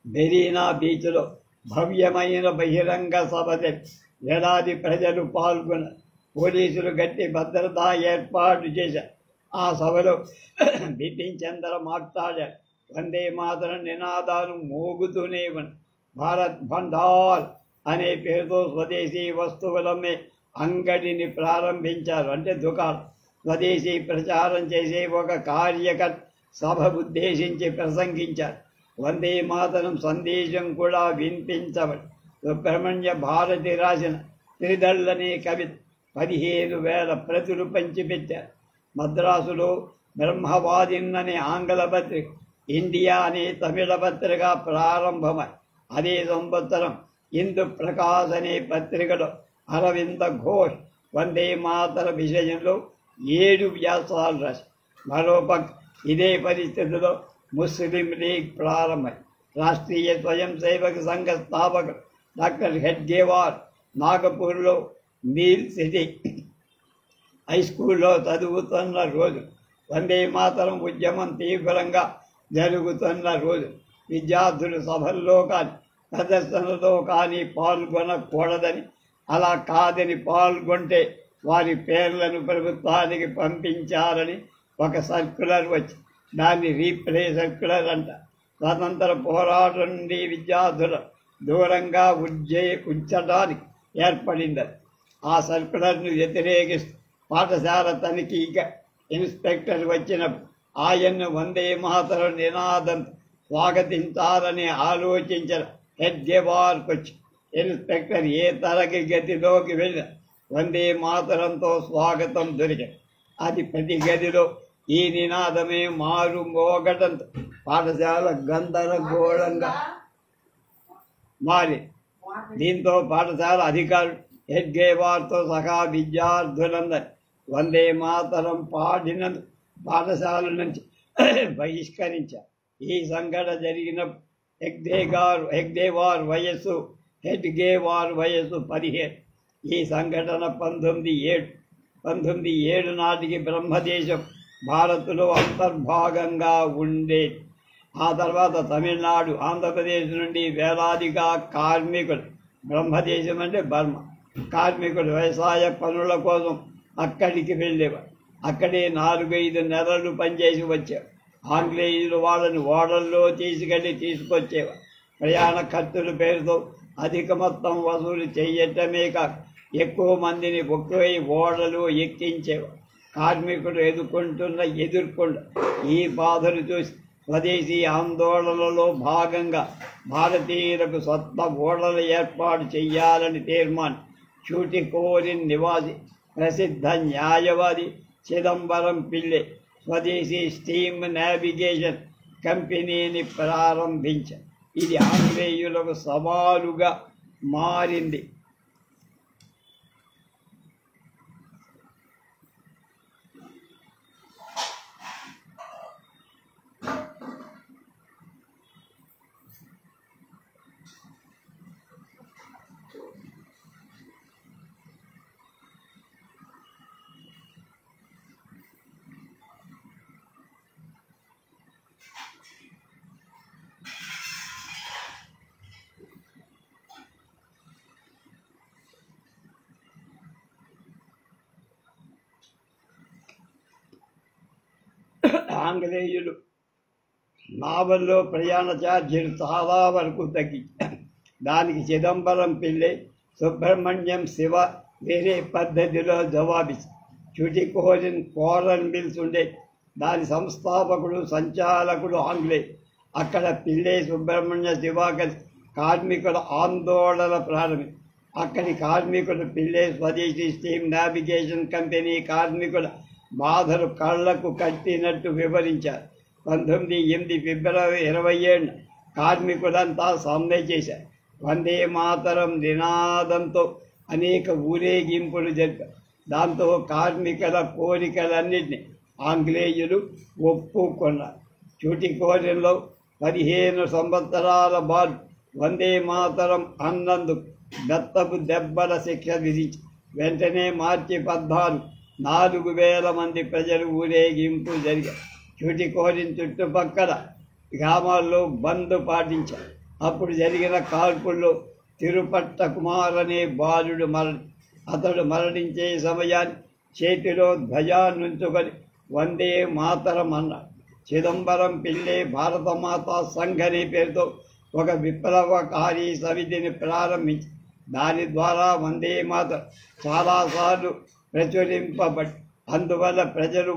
మెరీనా బీచ్లో భవ్యమైన బహిరంగ సభ వేలాది ప్రజలు పాల్గొన్న పోలీసులు గట్టి భద్రతా ఏర్పాటు చేశారు. ఆ సభలో బిపిన్ చంద్ర మాట్లాడారు. వందే మాతరం నినాదాలు మోగుతూనే ఉన్నాయి. భారత్ భండార్ అనే పేరుతో స్వదేశీ వస్తువులమ్మే అంగడిని ప్రారంభించారు. అంటే దుకాణం. స్వదేశీ ప్రచారం చేసే ఒక కార్యకర్త సభ ఉద్దేశించి ప్రసంగించారు. వందే మాతరం సందేశం కూడా వినిపించబడి సుబ్రహ్మణ్య భారతి రాసిన త్రిదళ్ళనే కవిత 15,000 ప్రతులు పంచిపెట్టారు. మద్రాసులో బ్రహ్మవాదిన్ అనే ఆంగ్ల పత్రిక, ఇండియా అనే తమిళ పత్రిక ప్రారంభమై అదే సంవత్సరం ఇందు ప్రకాశ్ అనే పత్రికలో అరవింద ఘోష్ వందే మాతర విషయంలో 7 వ్యాసాలు రాశారు. మరోపక్క ఇదే పరిస్థితిలో ముస్లిం లీగ్ ప్రారంభమై రాష్ట్రీయ స్వయం సేవక సంఘ స్థాపకుడు డాక్టర్ హెడ్గేవార్ నాగపూర్లో నీల్ సిటీ హై స్కూల్లో చదువుతున్న రోజు వందే మాతరం ఉద్యమం తీవ్రంగా జరుగుతున్న రోజు విద్యార్థులు సభల్లో కానీ ప్రదర్శనలో కానీ పాల్గొనకూడదని, అలా కాదని పాల్గొంటే వారి పేర్లను ప్రభుత్వానికి పంపించాలని ఒక సర్క్యులర్ వచ్చి దాన్ని రీప్లే సర్క్యులర్ అంట. స్వతంత్ర పోరాటం నుండి విద్యార్థులు దూరంగా ఉంచడానికి ఏర్పడింది. ఆ సర్కులర్ను వ్యతిరేకిస్తూ పాఠశాల తనిఖీగా ఇన్స్పెక్టర్ వచ్చినప్పుడు ఆయన్ను వందే మాతరం నినాదం స్వాగతించాలని ఆలోచించిన హెడ్గేవార్కొచ్చి ఇన్స్పెక్టర్ ఏ తరగతి గదిలోకి వెళ్ళిన వందే మాతరంతో స్వాగతం దొరికింది. అది ప్రతి గదిలో ఈ నినాదమే మారు మోగటంతో పాఠశాల గందరగోళంగా మారి దీంతో పాఠశాల అధికారులు హెడ్గేవార్తో సహా విద్యార్థులందరూ వందే మాతరం పాడినందుకు పాఠశాల నుంచి బహిష్కరించారు. ఈ సంఘటన జరిగినప్పుడు హెడ్గేవార్ వయస్సు 17. ఈ సంఘటన 1907 నాటికి బ్రహ్మదేశం భారత్లో అంతర్భాగంగా ఉండేది. ఆ తర్వాత తమిళనాడు, ఆంధ్రప్రదేశ్ నుండి వేలాదిగా కార్మికులు, బ్రహ్మదేశం అంటే బర్మ, కార్మికులు వ్యవసాయ పనుల కోసం అక్కడికి వెళ్ళేవారు. అక్కడే 4-5 నెలలు పనిచేసి వచ్చారు. ఆంగ్లేయులు వాళ్ళని ఓడల్లో తీసుకొచ్చేవారు. ప్రయాణ ఖర్చుల పేరుతో అధిక మొత్తం వసూలు చేయటమే కాక ఎక్కువ మందిని ఒకే ఓడలు ఎక్కించేవారు. కార్మికులు ఎదుర్కొంటున్న ఈ బాధలు చూసి స్వదేశీ ఆందోళనలో భాగంగా భారతీయులకు సొంత ఓడలు ఏర్పాటు చేయాలని తీర్మానం చూటికోరిన్ నివాసి ప్రసిద్ధ న్యాయవాది చిదంబరం పిల్లే స్వదేశీ స్టీమ్ నావిగేషన్ కంపెనీని ప్రారంభించారు. ఇది ఆంగ్లేయులకు సవాలుగా మారింది. ఆంగ్లేయులు నావల్లో ప్రయాణ ఛార్జీలు చాలా వరకు తగ్గించారు. దానికి చిదంబరం పిల్లై, సుబ్రహ్మణ్యం శివ వేరే పద్ధతిలో జవాబిచ్చారు. చుటికోరిన్ కోరన్ మిల్స్ ఉండే దాని సంస్థాపకుడు, సంచాలకుడు ఆంగ్లేయ. అక్కడ పిల్లై, సుబ్రహ్మణ్య శివ కార్మికుల ఆందోళన ప్రారంభించారు. అక్కడి కార్మికులు పిల్లై స్వదేశీ స్టీమ్ నావిగేషన్ కంపెనీ కార్మికుల బాధలు కళ్లకు కట్టినట్టు వివరించారు. 1908 ఫిబ్రవరి 27 కార్మికులంతా సమ్మె చేశారు. వందే మాతరం నినాదంతో అనేక ఊరేగింపులు జరిపారు. దాంతో కార్మికుల కోరికలన్నింటినీ ఆంగ్లేయులు ఒప్పుకున్నారు. చూటికోరిన్లో 15 సంవత్సరాల బాలు వందే మాతరం అన్నందుకు బెత్తపు దెబ్బల శిక్ష విధించి వెంటనే మార్చి 14 4,000 మంది ప్రజలు ఊరేగింపు జరిగారు. చూటికోరిన్ చుట్టుపక్కల గ్రామాల్లో బంద్ పాటించారు. అప్పుడు జరిగిన కాల్పుల్లో తిరుపట్ట కుమార్ అనే బాలుడు అతడు మరణించే సమయాన్ని చేతిలో ధ్వజాన్నుంచుకొని వందే మాతరం అన్నాడు. చిదంబరం పిల్లే భారత మాతా సంఘ్ అనే పేరుతో ఒక విప్లవకారీ సమితిని ప్రారంభించి దాని ద్వారా వందే మాతరం చాలాసార్లు ప్రచురింపబడి అందువల్ల ప్రజలు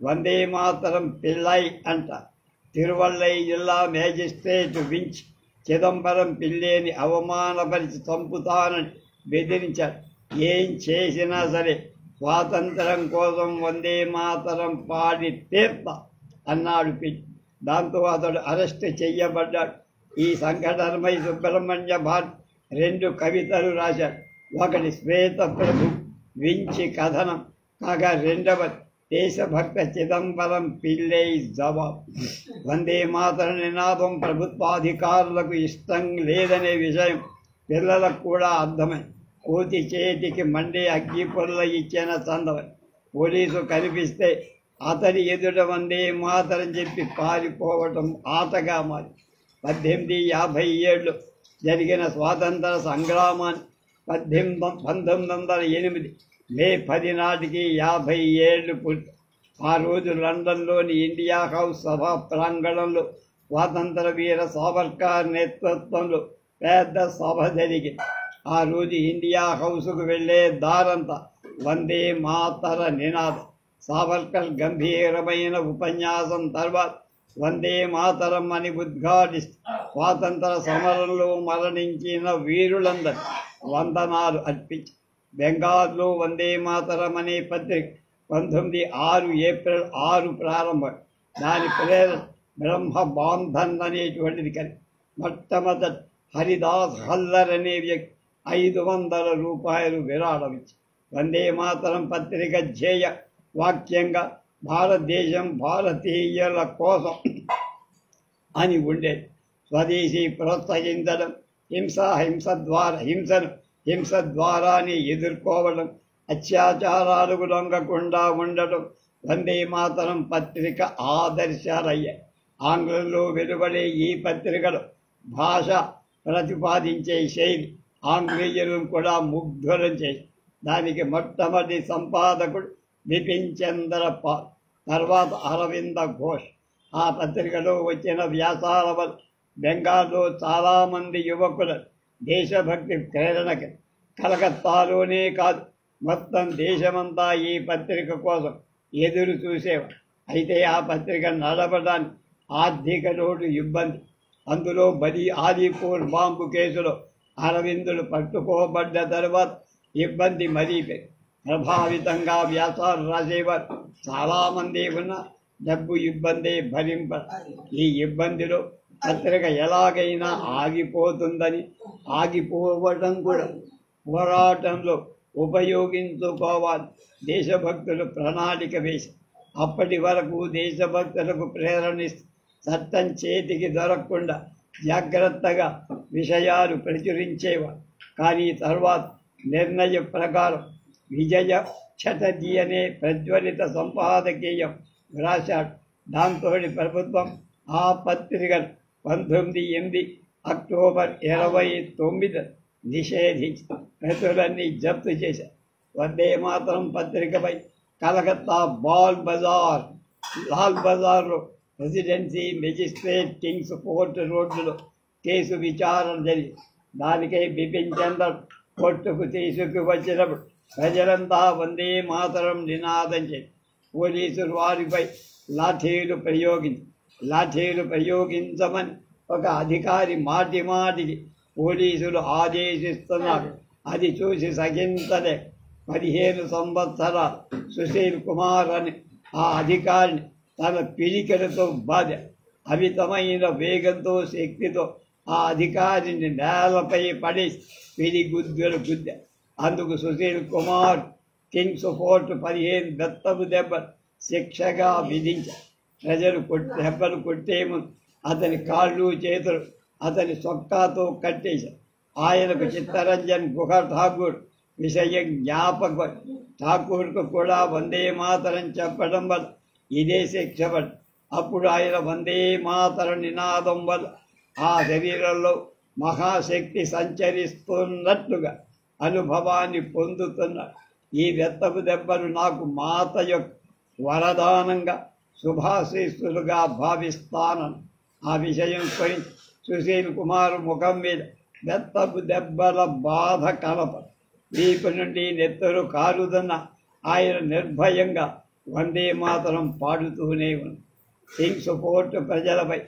వందే మాతరం పిల్లై అంటారు. తిరువల్లై జిల్లా మేజిస్ట్రేట్ వించ్ చిదంబరం పిల్లేని అవమానపరిచి చంపుతానని బెదిరించాడు. ఏం చేసినా సరే స్వాతంత్రం కోసం వందే మాతరం పాడి తీర్త అన్నాడు పిల్లి. దాంతో అతడు అరెస్ట్ చెయ్యబడ్డాడు. ఈ సంఘటనపై సుబ్రహ్మణ్య భాట్ 2 కవితలు రాశాడు. ఒకటి శ్వేత ప్రభు వించి కథనం కాగా రెండవది దేశభక్త చిదంబరం పిల్లై జవాబు. వందే మాతర నినాదం ప్రభుత్వాధికారులకు ఇష్టం లేదనే విషయం పిల్లలకు కూడా అర్థమై కోతి చేతికి మండే అగ్గిపుల్ల ఇచ్చిన చందవై పోలీసు కనిపిస్తే అతడి ఎదుట వందే మాతరం చెప్పి పారిపోవటం ఆటగా మారి 1857 జరిగిన స్వాతంత్ర సంగ్రామాన్ని 1908 మే 10 నాటికి 50 ఏళ్లు పూర్తి. ఆ రోజు లండన్లోని ఇండియా హౌస్ సభా ప్రాంగణంలో స్వాతంత్ర వీర సావర్కర్ నేతృత్వంలో పెద్ద సభ జరిగింది. ఆ రోజు ఇండియా హౌస్కు వెళ్లే దారంతా వందే మాతర నినాదం. సావర్కర్ గంభీరమైన ఉపన్యాసం తర్వాత వందే మాతరం అని ఉద్ఘాటిస్తూ స్వాతంత్ర సమరంలో మరణించిన వీరులందరూ వందనాలు అర్పించి బెంగాల్లో వందే మాతరం అనే పత్రిక 1906 ఏప్రిల్ 6 ప్రారంభం. దాని ప్రేరణ బ్రహ్మ బాంధన్ అనేటువంటిది కలిగి మొట్టమొదటి హరిదాస్ హల్లర్ అనే వ్యక్తి 500 రూపాయలు విరాళమిచ్చి వందే మాతరం పత్రిక ధ్యేయ వాక్యంగా భారతదేశం భారతీయుల కోసం అని ఉండేది. స్వదేశీ ప్రోత్సహించడం, హింస ద్వారానే ఎదుర్కోవడం, అత్యాచారాలకు లొంగకుండా ఉండటం వందే మాతరం పత్రిక ఆదర్శాలయ్యాయి. ఆంగ్లంలో వెలువడే ఈ పత్రికలో భాష ప్రతిపాదించే శైలి ఆంగ్లేయులను కూడా ముగ్ధులం చేసి దానికి మొట్టమొదటి సంపాదకుడు బిపిన్ చంద్ర పాల్, తర్వాత అరవింద ఘోష్. ఆ పత్రికలో వచ్చిన వ్యాసాల వల్ల బెంగాల్లో చాలామంది యువకుల దేశభక్తి ప్రేరణకి కలకత్తాలోనే కాదు మొత్తం దేశమంతా ఈ పత్రిక కోసం ఎదురు చూసేవారు. అయితే ఆ పత్రిక నడపడానికి ఆర్థిక లోటు ఇబ్బంది. అందులో ఆదిపూర్ బాంబు కేసులో అరవిందులు పట్టుకోబడ్డ తర్వాత ఇబ్బంది మరీ ప్రభావితంగా వ్యాసాలు రాసేవారు చాలామంది ఉన్న డబ్బు ఇబ్బంది ఈ ఇబ్బందిలో పత్రిక ఎలాగైనా ఆగిపోతుందని ఆగిపోవడం కూడా పోరాటంలో ఉపయోగించుకోవాలి దేశభక్తులు ప్రణాళిక వేసి అప్పటి వరకు దేశభక్తులకు ప్రేరణిస్తూ చట్టం చేతికి దొరకకుండా జాగ్రత్తగా విషయాలు ప్రచురించేవారు. కానీ తర్వాత నిర్ణయ ప్రకారం విజయ ఛటర్జీ అనే ప్రజ్వలిత సంపాదకీయం రాశాడు. దాంతో ప్రభుత్వం ఆ పత్రికను 1908 అక్టోబర్ 29 నిషేధించి ప్రతులన్నీ జప్తు చేశారు. వందే మాతరం పత్రికపై కలకత్తా లాల్ బజార్లో ప్రెసిడెన్సీ మెజిస్ట్రేట్ కింగ్స్ కోర్టు రోడ్డులో కేసు విచారణ జరిగి దానికై బిపిన్ చంద్ర కోర్టుకు తీసుకువచ్చినప్పుడు ప్రజలంతా వందే మాతరం నినాదం చేసి పోలీసులు వారిపై లాఠీలు ప్రయోగించమని ఒక అధికారి మాటికి పోలీసులు ఆదేశిస్తున్నారు. అది చూసి సహించలే 15 సంవత్సరాలు సుశీల్ కుమార్ అని ఆ అధికారిని తన పిలికలతో బాధ అమితమైన వేగంతో శక్తితో ఆ అధికారిని నేలపై పడేసి పిలిగుద్దులు గుద్ద. అందుకు సుశీల్ కుమార్ కింగ్స్ ఫోర్ట్ 15 బెత్తపు దెబ్బలు శిక్షగా విధించారు. ప్రజలు దెబ్బలు కొట్టే ముందు అతని కాళ్ళు చేతులు అతని సొక్కాతో కట్టేశారు. ఆయనకు చిత్తరంజన్ గుహ ఠాకూర్ విషయం జ్ఞాపకం. ఠాకూర్కు కూడా వందే మాతరం చెప్పడం వల్ల ఇదే శిక్ష పడి అప్పుడు ఆయన వందే మాతర నినాదం వల్ల ఆ శరీరంలో మహాశక్తి సంచరిస్తున్నట్లుగా అనుభవాన్ని పొందుతున్నాడు. ఈ వెత్తపు దెబ్బలు నాకు మాత యొక్క వరదానంగా శుభాశీస్సులుగా భావిస్తానని ఆ విషయం గురించి సుశీల్ కుమార్ ముఖం మీద వెత్తపు దెబ్బల బాధ కలప వీపు నుండి నెత్తరు కారుదన్న ఆయన నిర్భయంగా వందే మాతరం పాడుతూనే ఉంది. కింగ్స్ ఫోర్ట్ ప్రజలపై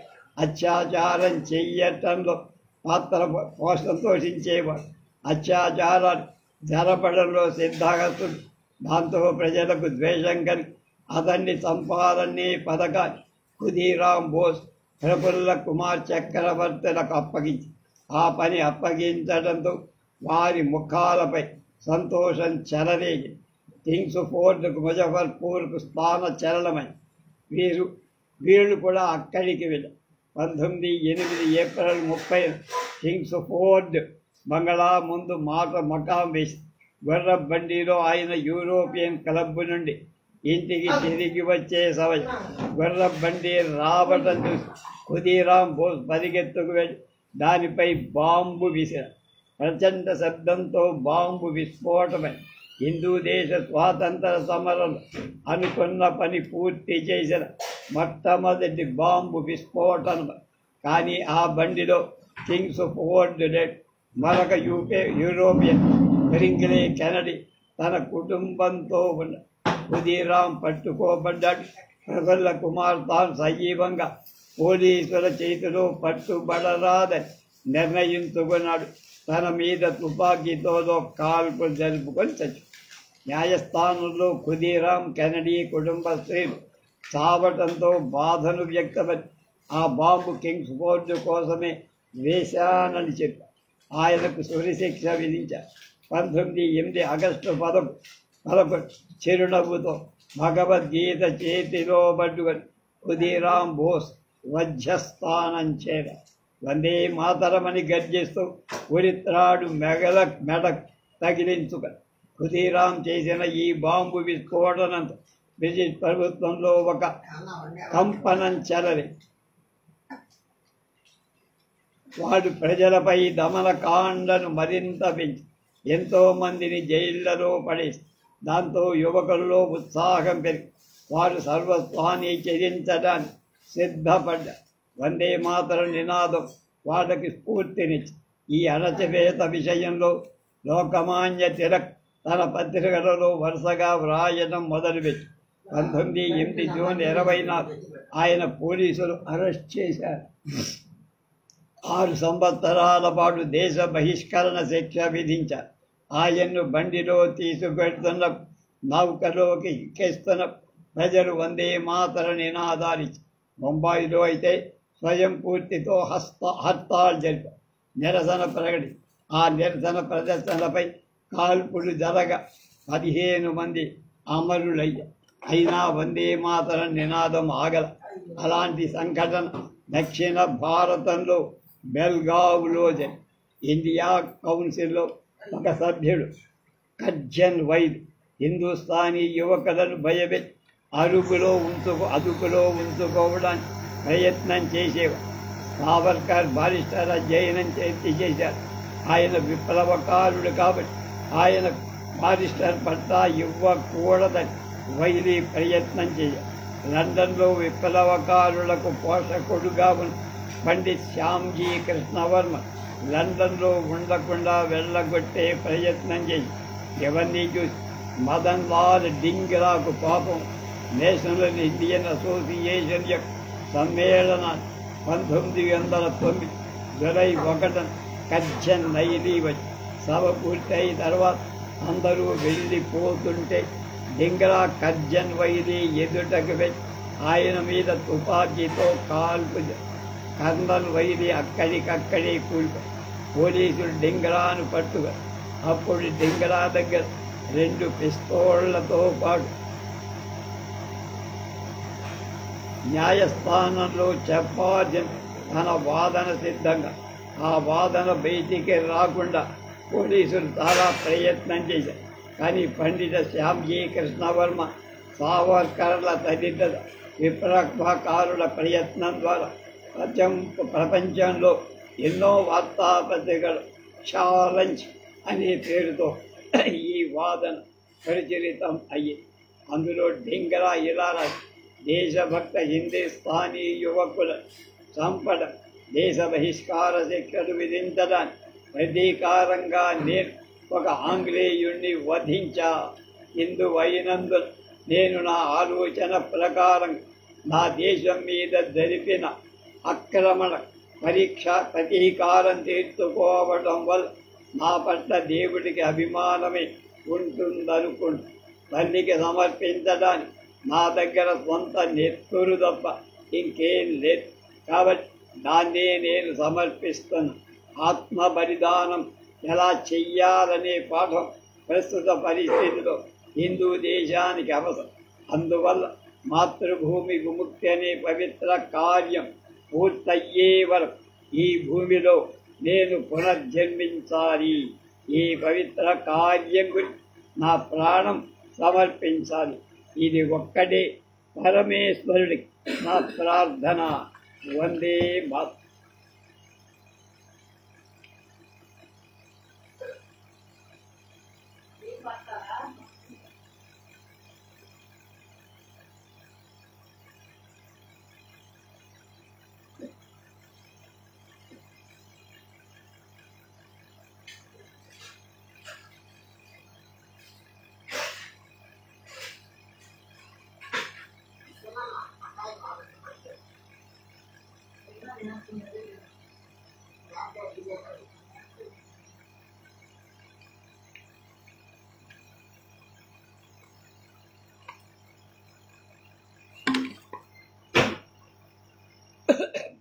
అత్యాచారం చెయ్యటంలో సంతోషించేవాడు. అత్యాచారాలు జరపడంలో సిద్ధగతుడు. దాంతో ప్రజలకు ద్వేషం కలిగి అతన్ని చంపాలనే పథకాన్ని ఖుదీరామ్ బోస్ ప్రఫుల్ల కుమార్ చక్రవర్తులకు అప్పగించి ఆ పని అప్పగించడంతో వారి ముఖాలపై సంతోషం చెలరేగి కింగ్స్ ఫోర్ట్కు ముజఫర్పూర్కు స్థాన చలనమై వీళ్ళు కూడా అక్కడికి వెళ్ళి 1908 ఏప్రిల్ 30 కింగ్స్ ఫోర్ట్ బంగళా ముందు మకాం వేసి గుర్ర బండిలో ఆయన యూరోపియన్ క్లబ్ నుండి ఇంటికి తిరిగి వచ్చే సమయం గుర్ర బండి రావటం చూసి ఖుదీరామ్ బోస్ పరిగెత్తుకు వెళ్ళి దానిపై బాంబు విసిరారు. ప్రచండ శబ్దంతో బాంబు విస్ఫోటమై హిందూ దేశ స్వాతంత్ర సమరంలో అనుకున్న పని పూర్తి చేసిన మొట్టమొదటి బాంబు విస్ఫోటనం. కానీ ఆ బండిలో కింగ్స్ ఫోర్ట్ మరొక యూరోపియన్ బ్రింగ్లీ కెనడీ తన కుటుంబంతో ఉన్న ఖుదీరాం పట్టుకోబడ్డాడు. ప్రఫుల్ల కుమార్ తాను సజీవంగా పోలీసుల చేతిలో పట్టుబడరాదని నిర్ణయించుకున్నాడు. తన మీద తుపాకీతో కాల్పులు జరుపుకొని చచ్చి న్యాయస్థానంలో ఖుదీరాం కెనడీ కుటుంబ స్త్రీలు చావటంతో బాధను వ్యక్తపరిచి ఆ బాంబు కింగ్స్ ఫోర్డ్ కోసమే వేశానని చెప్పి ఆయనకు సురిశిక్ష విధించారు. 19 ఆగస్టు 11 చిరునవ్వుతో భగవద్గీత చేతిలో పట్టుకొని ఖుదీరాం బోస్ వధ్యస్థానం చేర వందే మాతరమని గర్జిస్తూ ఉరిత్రాడు మెడకు తగిలించుకొని ఖుదీరాం చేసిన ఈ బాంబు విస్ఫోటనంతో బ్రిటిష్ ప్రభుత్వంలో ఒక కంపనం చెలరి. వాడు ప్రజలపై దమనకాండను మరింత పెంచి ఎంతో మందిని జైళ్లలో పడేసి దాంతో యువకుల్లో ఉత్సాహం పెరిగి వారు సర్వస్వాన్ని త్యజించడానికి సిద్ధపడ్డారు. వందే మాతరం నినాదం వాళ్ళకి స్ఫూర్తినిచ్చి ఈ అణచివేత విషయంలో లోకమాన్య తిలక్ తన పత్రికలలో వరుసగా వ్రాయడం మొదలుపెట్టి 19 జూన్ 24 ఆయన పోలీసులు అరెస్ట్ చేశారు. 6 సంవత్సరాల పాటు దేశ బహిష్కరణ శిక్ష విధించారు. ఆయన్ను బండిలో తీసుకెళ్తున్న నౌకలోకి ఎక్కిస్తున్న ప్రజలు వందే మాతర నినాదాలిచ్చి ముంబాయిలో అయితే స్వయం పూర్తితో హర్తాళ్ జరిపారు. నిరసన ప్రకటి ఆ నిరసన ప్రదర్శనలపై కాల్పులు జరగ 15 మంది అమరులయ్యారు. అయినా వందే మాతరం నినాదం ఆగల. అలాంటి సంఘటన దక్షిణ భారతంలో బెల్గావ్లో జరిగింది. ఇండియా కౌన్సిల్లో ఒక సభ్యుడు కర్జన్ వైద్ హిందుస్థానీ యువకులను భయపెట్టి అదుపులో ఉంచుకోవడానికి ప్రయత్నం చేసేవారు. సావర్కర్ బారిస్టర్ అధ్యయనం చేశారు. ఆయన విప్లవకారుడు కాబట్టి ఆయన బారిస్టర్ పట్టా ఇవ్వకూడదని వైలీ ప్రయత్నం చేశారు. లండన్లో విప్లవకారులకు పోషకుడుగా ఉన్న పండిత్ శ్యామ్జీ కృష్ణవర్మ లండన్లో ఉండకుండా వెళ్ళగొట్టే ప్రయత్నం చేసి ఎవరిని చూసి మదన్ లాల్ డింగ్రాకు పాపం నేషనల్ ఇండియన్ అసోసియేషన్ యొక్క సమ్మేళనాన్ని 1909 జూలై 1 కర్జన్ నైలి వచ్చి సభ పూర్తయిన తర్వాత అందరూ వెళ్ళిపోతుంటే డింగ్రా కర్జన్ వైలి ఎదుటకు వెళ్ళి ఆయన మీద తుపాకీతో కాల్పు కర్నల్ వైలి అక్కడికక్కడే కూలిపోయి పోలీసులు డింగ్రాను పట్టుకొని అప్పుడు డింగ్రా దగ్గర 2 పిస్తోళ్లతో పాటు న్యాయస్థానంలో చెప్పాల్సిన తన వాదన సిద్ధంగా ఆ వాదన బయటికి రాకుండా పోలీసులు చాలా ప్రయత్నం చేశారు. కానీ పండిత శ్యామ్జీ కృష్ణవర్మ సావర్కర్ల తదితర విప్లవకారుల ప్రయత్నం ద్వారా ప్రపంచంలో ఎన్నో వార్తాపత్రికలు ఛాలెంజ్ అనే పేరుతో ఈ వాదన ప్రచురితం అయ్యింది. అందులో డింగ్రా ఇలా రాసి దేశభక్త హిందుస్థానీ యువకుల చంపడం, దేశ బహిష్కార శిక్షలు విధించడానికి ప్రతీకారంగా నేను ఒక ఆంగ్లేయుణ్ణి వధించా. ఇందువైనందు నేను నా ఆలోచన ప్రకారం నా దేశం మీద జరిపిన ఆక్రమణ ప్రతీకారం తీర్చుకోవడం వల్ల నా పట్ల దేవుడికి అభిమానమే ఉంటుందనుకుంటా. తల్లికి సమర్పించడానికి నా దగ్గర సొంత నెత్తురు తప్ప ఇంకేం లేదు. కాబట్టి దాన్నే నేను సమర్పిస్తున్నా. ఆత్మ బలిదానం ఎలా చెయ్యాలనే పాఠం ప్రస్తుత పరిస్థితిలో హిందూ దేశానికి అవసరం. అందువల్ల మాతృభూమి విముక్తి అనే పవిత్ర కార్యం పూర్తయ్యే వరకు ఈ భూమిలో నేను పునర్జన్మించాలి. ఈ పవిత్ర కార్యం గురించి నా ప్రాణం సమర్పించాలి. ఇది ఒక్కటే పరమేశ్వరుడికి నా ప్రార్థన. వందే మాతరం.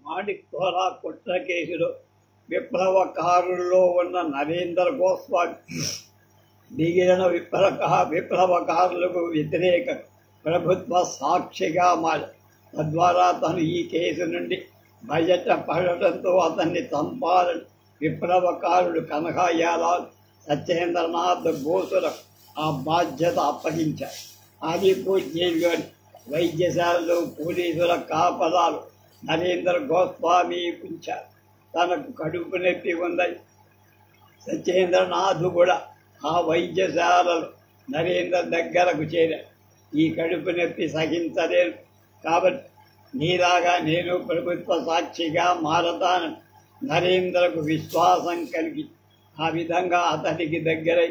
మాణిక్తోరా కుట్ర కేసులో విప్లవకారుల్లో ఉన్న నరేంద్ర గోస్వామి మిగిలిన విప్లవకారులకు వ్యతిరేక ప్రభుత్వ సాక్షిగా మారి తద్వారా తను ఈ కేసు నుండి బయటపడటంతో అతన్ని చంపాలని విప్లవకారుడు కనకయ్యలాల్ సత్యేంద్రనాథ్ బోసులకు ఆ బాధ్యత అప్పగించారు. ఆదిపూర్ జైలులోని వైద్యశాలలో పోలీసుల కాపలాలు నరేంద్ర గోస్వామి ఉంచారు. తనకు కడుపు నొప్పి ఉందని సత్యేంద్రనాథ్ కూడా ఆ వైద్యశాలలో నరేంద్ర దగ్గరకు చేరారు. ఈ కడుపు నొప్పి సహించలేను కాబట్టి నీలాగా నేను ప్రభుత్వ సాక్షిగా మారతానని నరేంద్రకు విశ్వాసం కలిగి ఆ విధంగా అతడికి దగ్గరై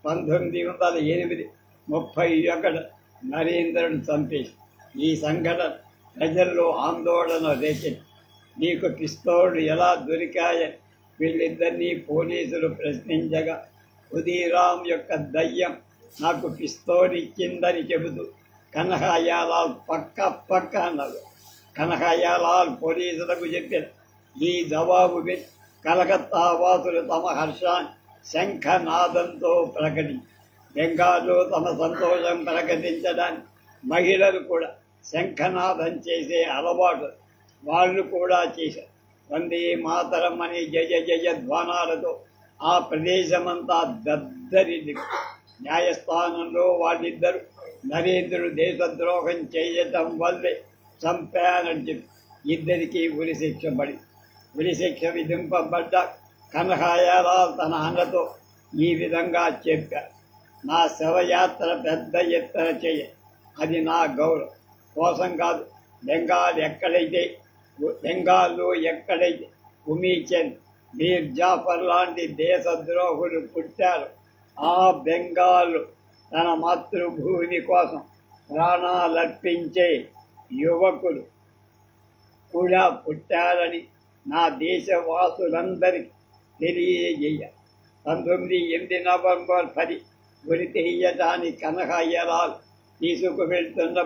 1908-31 నరేంద్రుడు చంపేసి ఈ సంఘటన ప్రజల్లో ఆందోళన రేకెత్తి నీకు పిస్తోళ్లు ఎలా దొరికాయని వీళ్ళిద్దరినీ పోలీసులు ప్రశ్నించగా ఖుదీరాం యొక్క దయ్యం నాకు పిస్తోల్ ఇచ్చిందని చెబుతూ కనకయ్యలాల్ పక్క అన్నారు. కనకయ్యలాల్ పోలీసులకు చెప్పారు. ఈ జవాబు కలకత్తా వాసులు తమ హర్షాన్ని శంఖనాదంతో ప్రకటించి బెంగాల్లో తమ సంతోషం ప్రకటించడానికి మహిళలు కూడా శంఖనాదం చేసే అలవాటు వాళ్ళు కూడా చేశారు. వందే మాతరం అని జయ జయ ధ్వానాలతో ఆ ప్రదేశమంతా దద్దరిల్లి న్యాయస్థానంలో వాళ్ళిద్దరు నరేంద్రుడు దేశద్రోహం చేయటం వల్లే చంపానని చెప్పి ఇద్దరికీ ఉరిశిక్ష విధింపబడ్డ కనకయ్యలాల్ తన అన్నతో ఈ విధంగా చెప్పారు. నా శవయాత్ర పెద్ద ఎత్తున చేయ అది నా గౌరవం కోసం కాదు. బెంగాల్లో ఎక్కడైతే ఉమీచంద్, మీర్ జాఫర్ లాంటి దేశద్రోహులు పుట్టారు ఆ బెంగాల్ తన మాతృభూమి కోసం ప్రాణాలర్పించే యువకులు కూడా పుట్టారని నా దేశవాసులందరికీ తెలియజేయ 19 నవంబర్ 10 గురి తీయటానికి కనకయ్యలాల్ తీసుకువెళ్తున్న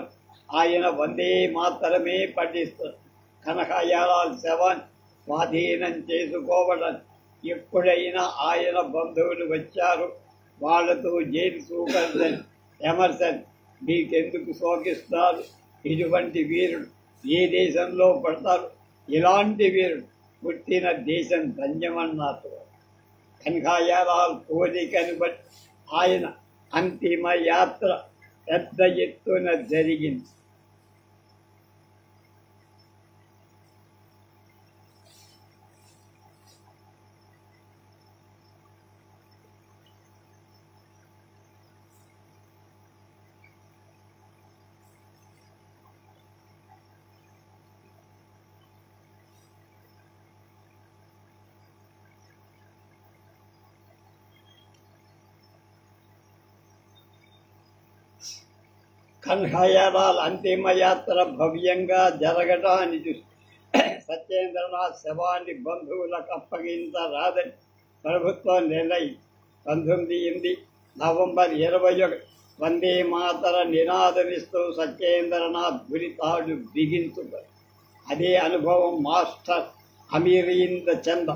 ఆయన వందే మాత్రమే పఠిస్తారు. కనకయ్యలాల్ శవాన్ని స్వాధీనం చేసుకోవడానికి ఎప్పుడైనా ఆయన బంధువులు వచ్చారు. వాళ్లతో జైలు సూపర్డెంట్ ఎమర్సన్ మీకెందుకు శోకిస్తారు? ఇటువంటి వీరుడు ఏ దేశంలో పడతారు? ఇలాంటి వీరుడు పుట్టిన దేశం ధన్యమన్నారు. కనకయ్యలాల్ కోరికను బట్టి ఆయన అంతిమ యాత్ర పెద్ద ఎత్తున జరిగింది. కనకయ్యలాల్ అంతిమయాత్ర భవ్యంగా జరగటాన్ని చూసి సత్యేంద్రనాథ్ శవాన్ని బంధువులకు అప్పగించరాదని ప్రభుత్వం నిర్ణయించి 19 నవంబర్ 21 వందే మాతర నినాదమిస్తూ సత్యేంద్రనాథ్ గురితాడు బిగించుతారు. అదే అనుభవం మాస్టర్ అమీరీంద్ర చంద,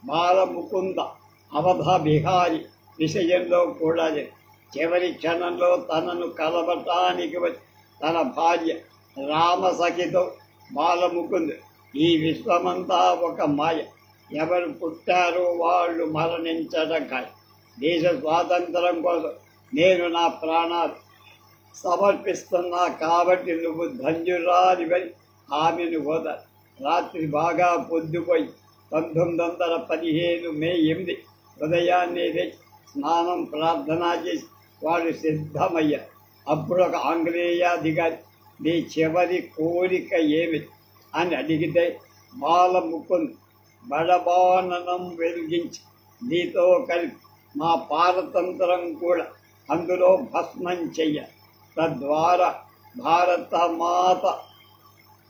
బాలముకుంద, అవధ బిహారీ విషయంలో కూడా చివరి క్షణంలో తనను కలవటానికి వచ్చి తన భార్య రామసఖితో బాలముకుంద్ ఈ విశ్వమంతా ఒక మాయ, ఎవరు పుట్టారో వాళ్ళు మరణించడం కాదు. దేశ స్వాతంత్రం కోసం నేను నా ప్రాణాలు సమర్పిస్తున్నా కాబట్టి నువ్వు ధన్యురాలివని ఆమెను ఓదారు. రాత్రి బాగా పొద్దుపోయి 1915 మే 8 ఉదయాన్నే లేచి స్నానం ప్రార్థన చేసి వాడు సిద్ధమయ్యారు. అప్పుడు ఒక ఆంగ్లేయాధికారి నీ చివరి కోరిక ఏమి అని అడిగితే బాలముకుంద్ బడబాననం వెలిగించి నీతో కలిపి మా పారతంత్రం కూడా అందులో భస్మం చెయ్య, తద్వారా భారత మాత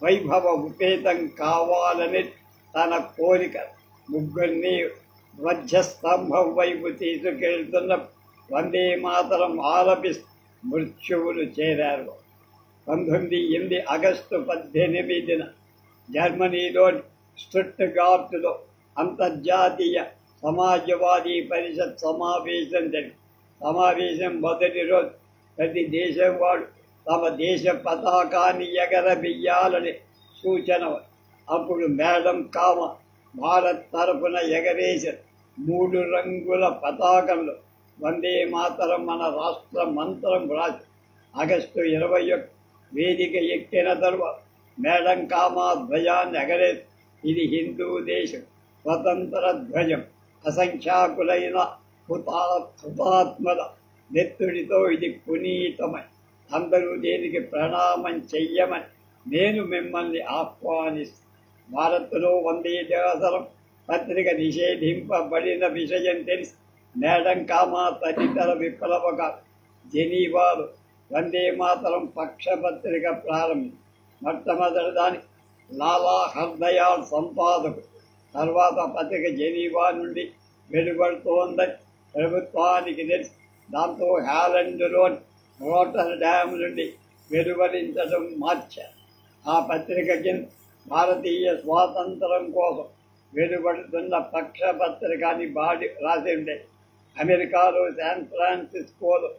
వైభవ ఉపేతం కావాలని తన కోరిక ముగ్గురిని ధ్వజస్తంభం వైపు తీసుకెళ్తున్న వందే మాతరం ఆలపిస్తూ మృత్యువులు చేరారు. 8 ఆగస్టు 18న జర్మనీలోని స్టుట్గార్ట్లో అంతర్జాతీయ సమాజవాదీ పరిషత్ సమావేశం జరిగింది. సమావేశం మొదటి రోజు ప్రతి దేశం వాడు తమ దేశ పతాకాన్ని ఎగరబెయ్యాలని సూచన. అప్పుడు మేడం కామ భారత్ తరపున ఎగరేసిన 3 రంగుల పతాకంలో వందే మాతరం మన రాష్ట్ర మంత్రం రాసి ఆగస్టు 21 వేదిక ఎక్కిన తరువాత మేడం కామా ధ్వజాన్ని ఎగరేసి ఇది హిందూ దేశం, స్వతంత్ర ధ్వజం, అసంఖ్యాకులైన హుతాత్మల నెత్తుడితో ఇది పునీతమై అందరూ దీనికి ప్రణామం చెయ్యమని నేను మిమ్మల్ని ఆహ్వానిస్తాను. భారత్లో వందే మాతరం పత్రిక నిషేధింపబడిన విషయం తెలిసి మేడం కామా తదితర విప్లవకారు జెనీవాలో వందే మాతరం పక్షపత్రిక ప్రారంభించి మొట్టమొదటి దానికి లాలా హర్దయాల్ సంపాదకుడు. తర్వాత పత్రిక జెనీవా నుండి వెలువడుతోందని ప్రభుత్వానికి తెలిసి దాంతో హాలండ్లోని రోటర్ డ్యామ్ నుండి వెలువరించడం మార్చారు. ఆ పత్రిక కింద భారతీయ స్వాతంత్రం కోసం వెలువడుతున్న పక్షపత్రిక అని రాసి ఉండేది. అమెరికాలో శాన్ ఫ్రాన్సిస్కోలో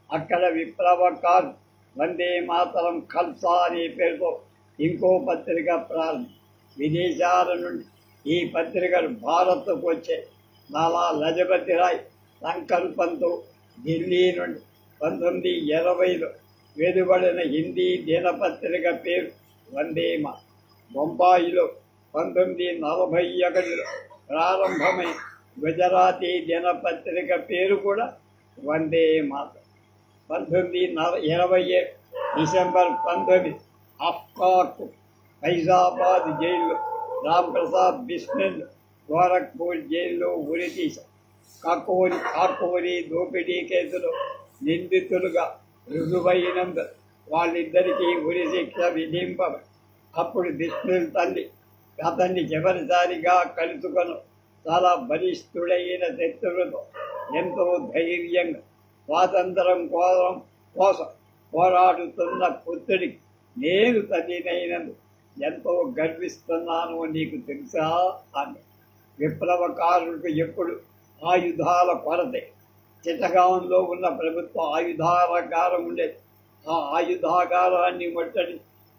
అక్కడ విప్లవకారు వందే మాతరం ఖల్సా అనే పేరుతో ఇంకో పత్రిక ప్రారంభం. విదేశాల నుండి ఈ పత్రికలు భారత్కు వచ్చే లాలా లజపతి రాయ్ సంకల్పంతో ఢిల్లీ నుండి 1920లో వెలువడిన హిందీ దినపత్రిక పేరు వందే మాతరం. బొంబాయిలో 1941లో ప్రారంభమైన గుజరాతీ దినపత్రిక పేరు కూడా వందే మాతరం. 1927 డిసెంబర్ 19 అఫ్కాకు ఫైజాబాద్ జైల్లో రాంప్రసాద్ బిస్మిల్ గోరఖ్పూర్ జైల్లో ఉరితీశారు. కాకోరి దోపిడీ కేసులో నిందితులుగా రుజువైనందున వాళ్ళిద్దరికీ ఉరిశిక్ష విధింపబడి అప్పుడు బిస్మిల్ తల్లి అతన్ని చివరిసారిగా కలుసుకొని చాలా బలిష్ఠుడైన శత్రువులతో ఎంతో ధైర్యంగా స్వాతంత్రం కోసం పోరాడుతున్న పుత్రుడికి నేను తల్లినైనందుకు ఎంతో గర్విస్తున్నాను, నీకు తెలుసా అని. విప్లవకారులకు ఎప్పుడు ఆయుధాల కొరతే. చిట్టగాంలో ఉన్న ప్రభుత్వ ఆయుధాగారం ఉండేది. ఆ ఆయుధాగారాన్ని ముట్టడి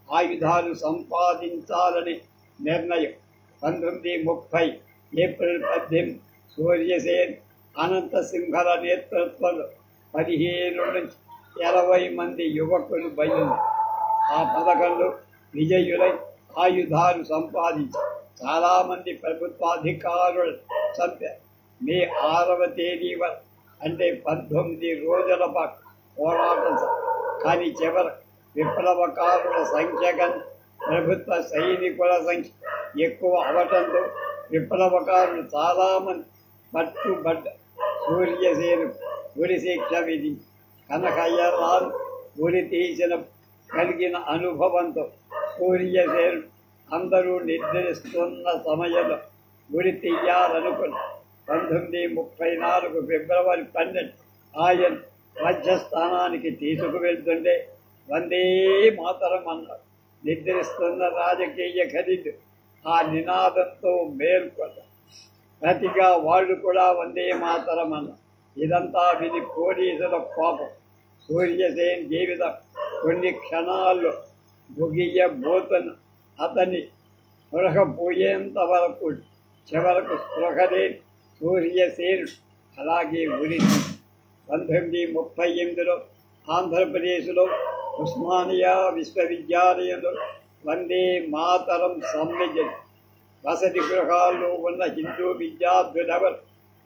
ఆయుధాలు సంపాదించాలని నిర్ణయం. 1930 ఏప్రిల్ 18 సూర్యసేన్ అనంతసింహల నేతృత్వంలో 15 నుంచి 20 మంది యువకులు బయలుదేరారు. ఆ పథకంలో విజయులై ఆయుధాలు సంపాదించి చాలామంది ప్రభుత్వాధికారులు చంపారు. మే 6వ తేదీ వరకు అంటే 19 రోజుల పాటు పోరాటం. కానీ చివర విప్లవకారుల సంఖ్య కన్నా ప్రభుత్వ సైనికుల సంఖ్య ఎక్కువ అవటంతో విప్లవకారులు చాలామంది పట్టుబడ్డ. సూర్యసేను ఉరిశిక్ష విధించి కనకయ్యరాలు ఉరి తీసిన కలిగిన అనుభవంతో సూర్యసేను అందరూ నిద్రిస్తున్న సమయంలో ఉరి తీయాలనుకుని 1934 ఫిబ్రవరి 12 ఆయన మధ్యస్థానానికి తీసుకువెళ్తుంటే వందే మాతరం అన్నారు. నిద్రిస్తున్న రాజకీయ ఖరీదు ఆ నినాదంతో మేల్కొన్నారు. ప్రతిగా వాళ్ళు కూడా వందే మాతరం అన్నారు. ఇదంతా విని పోలీసుల కోపం. సూర్యసేన్ జీవితం కొన్ని క్షణాల్లో ముగియబోతున్న అతన్ని స్పృహపోయేంత వరకు చివరకు స్పృహలేని సూర్యసేనుడు అలాగే ఉరి. 1938లో ఆంధ్రప్రదేశ్లో ఉస్మానియా విశ్వవిద్యాలయంలో వందే మాతరం సమ్మె జరిగింది. వసతి గృహాల్లో ఉన్న హిందూ విద్యార్థులెవరు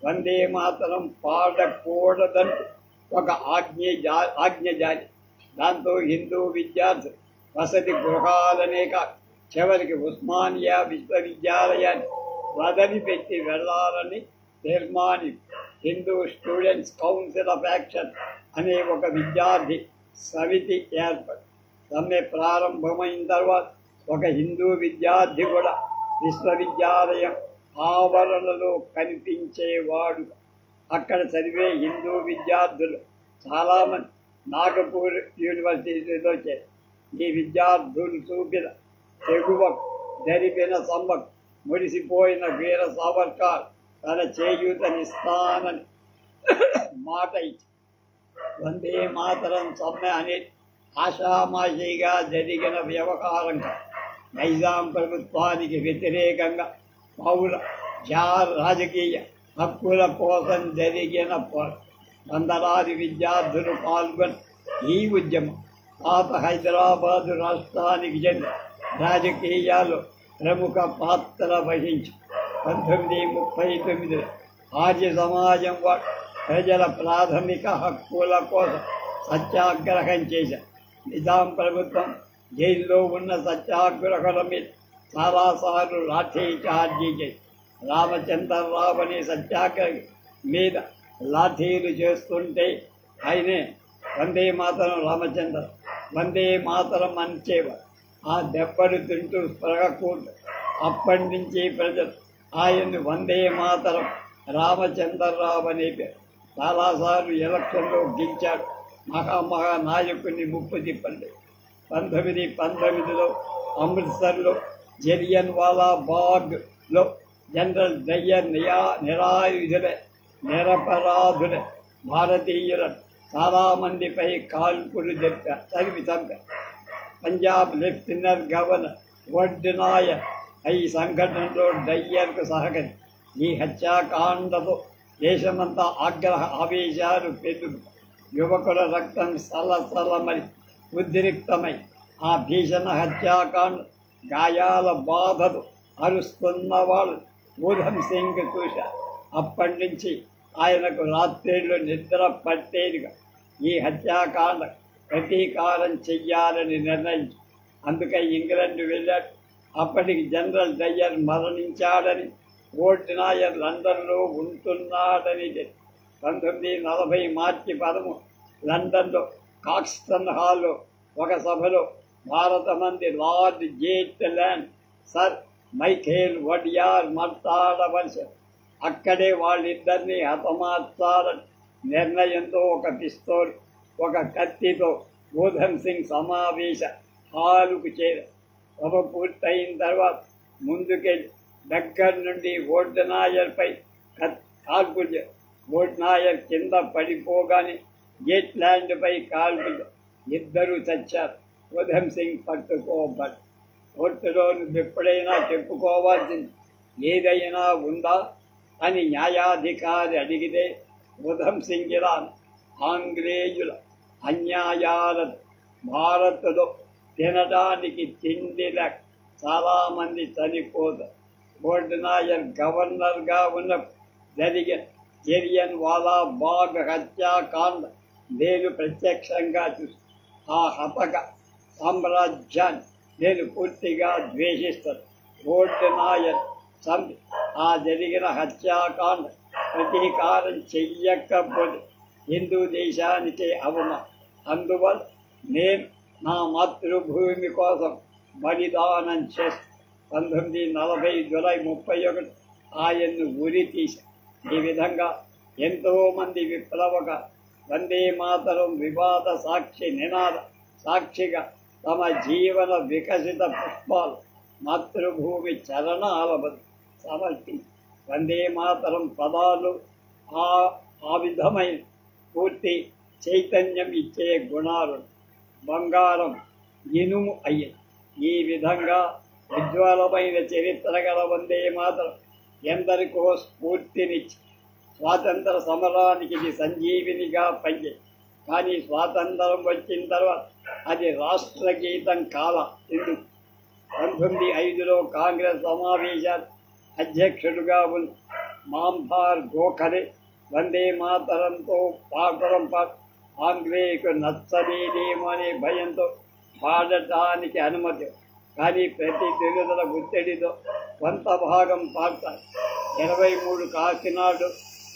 వందే మాతరం పాడకూడదంటూ ఒక ఆజ్ఞ జారి. దాంతో హిందూ విద్యార్థులు వసతి గృహాలనే కాదు చివరికి ఉస్మానియా విశ్వవిద్యాలయాన్ని వదిలిపెట్టి వెళ్లాలని తీర్మాని Hindu students council of action అనే ఒక విద్యార్థి సమితి ఏర్పడి సమ్మె ప్రారంభమైన తర్వాత ఒక హిందూ విద్యార్థి కూడా విశ్వవిద్యాలయం ఆవరణలో కనిపించేవాడు. అక్కడ చదివే హిందూ విద్యార్థులు చాలామంది నాగపూర్ యూనివర్సిటీలో చేరారు. ఈ విద్యార్థులు చూపిన తెగువకు జరిపిన సమ్మకు మురిసిపోయిన వీర సావర్కర్ తన చేయూతనిస్తానని మాట ఇచ్చి వందే మాతరం సమ్మె అనే ఆషామాషిగా జరిగిన వ్యవహారంగా నైజాం ప్రభుత్వానికి వ్యతిరేకంగా పౌర రాజకీయ హక్కుల కోసం జరిగిన వందలాది విద్యార్థులు పాల్గొని ఈ ఉద్యమం పాత హైదరాబాదు రాష్ట్రానికి చెందిన రాజకీయాల్లో ప్రముఖ పాత్ర వహించి 1939 ఆర్య సమాజం వారు ప్రజల ప్రాథమిక హక్కుల కోసం సత్యాగ్రహం చేశారు. నిజాం ప్రభుత్వం జైల్లో ఉన్న సత్యాగ్రహుల మీద చాలాసార్లు లాఠీ చార్జీ చేసి రామచంద్రరావు అనే సత్యాగ్రహి మీద లాఠీలు చేస్తుంటే ఆయనే వందే మాతరం రామచంద్ర వందే మాతరం అంచేవారు. ఆ దెబ్బలు తింటూ స్పృహకూడదు. అప్పటి నుంచి ప్రజలు ఆయన్ని వందే మాతరం రామచంద్రరావు అనే పేరు. చాలాసార్లు ఎలక్షన్లో గెలిచాడు. మహానాయకుని ముప్పు తిప్పండి. 1919లో అమృత్సర్లో జలియన్ వాలా బాగ్లో జనరల్ డయ్యర్ నిరాయుధులే నిరపరాధులే భారతీయులను చాలామందిపై కాల్పులు చదివి చంపారు. పంజాబ్ లెఫ్టినెంట్ గవర్నర్ వడ్నాయర్ ఈ సంఘటనలో డయ్యర్కు సహకరి. ఈ హత్యాకాండతో దేశమంతా ఆగ్రహ ఆవేశాలు పెరుగు. యువకుల రక్తం సలసలమని ఉద్రిక్తమై ఆ భీషణ హత్యాకాండ గాయాల బాధతో అరుస్తున్న వాళ్ళు ఊధమ్ సింగ్ చూశారు. అప్పటి నుంచి ఆయనకు రాత్రిళ్ళు నిద్ర పట్టేదిగా. ఈ హత్యాకాండ ప్రతీకారం చెయ్యాలని నిర్ణయించి అందుకై ఇంగ్లాండ్ వెళ్ళాడు. అప్పటికి జనరల్ డయ్యర్ మరణించాడని, వడ్నాయర్ లండన్లో ఉంటున్నాడని 1940 మార్చి 13 లండన్లో కాక్స్టన్ హాల్లో ఒక సభలో భారత మంత్రి లార్డ్ జేట్ల్యాండ్ సర్ మైఖేల్ వడియార్ మాట్లాడవలసి అక్కడే వాళ్ళిద్దరినీ హతమార్చాలని నిర్ణయంతో ఒక పిస్తోల్ ఒక కత్తితో ఊధమ్ సింగ్ సమావేశ హాలుకు చేరారు. సభ పూర్తయిన తర్వాత ముందుకెళ్ళి దగ్గర నుండి వడ్నాయర్పై కాల్పులు. వడ్నాయర్ కింద పడిపోగానే జేట్ల్యాండ్పై కాల్పులు. ఇద్దరూ చచ్చారు. ఊధమ్ సింగ్ పట్టుకోబడ్డాడు. కోర్టులో ఎప్పుడైనా చెప్పుకోవాల్సింది ఏదైనా ఉందా అని న్యాయాధికారి అడిగితే ఊధమ్ సింగ్ ఇలా ఆంగ్లేయుల అన్యాయాలను భారత్లో తినడానికి తిండి లేక చాలామంది చనిపోతారు. వడ్నాయర్ గవర్నర్గా ఉన్న జరిగిన జలియన్ వాలా బాగ్ హత్యాకాండ నేను ప్రత్యక్షంగా చూసి ఆ హతక సామ్రాజ్యాన్ని నేను పూర్తిగా ద్వేషిస్తాను. వడ్నాయర్ చంపి ఆ జరిగిన హత్యాకాండ ప్రతీకారం చెయ్యకపోతే హిందూ దేశానికే అవమానం. అందువల్ల నేను నా మాతృభూమి కోసం బలిదానం చేస్తాను. 1940 జూలై 31 ఆయన్ను ఉరి తీశారు. ఈ విధంగా ఎంతోమంది విప్లవక వందే మాతరం వివాద సాక్షి నినాద సాక్షిగా తమ జీవన వికసిత పుష్పాలు మాతృభూమి చరణాల సమర్పించి వందే మాతరం పదాలు ఆ విధమైన పూర్తి చైతన్యం ఇచ్చే గుణాలు బంగారం ఇనుము అయ్యాయి. ఈ విధంగా ఉజ్వలమైన చరిత్ర గల వందే మాతరం ఎందరికో స్ఫూర్తినిచ్చి స్వాతంత్ర సమరానికి ఇది సంజీవినిగా పనిచేయి. కానీ స్వాతంత్రం వచ్చిన తర్వాత అది రాష్ట్ర గీతం కాల. ఎందుకు 1905లో కాంగ్రెస్ సమావేశాలు అధ్యక్షుడుగా ఉన్న మాంభార్ గోఖలే వందే మాతరంతో పాడడం ఆంగ్లేయుకు నచ్చలేదేమో అనే భయంతో పాడటానికి అనుమతి. కానీ ప్రతి తెలుగుల ఒత్తిడితో కొంత భాగం పాడతారు. 23 కాకినాడు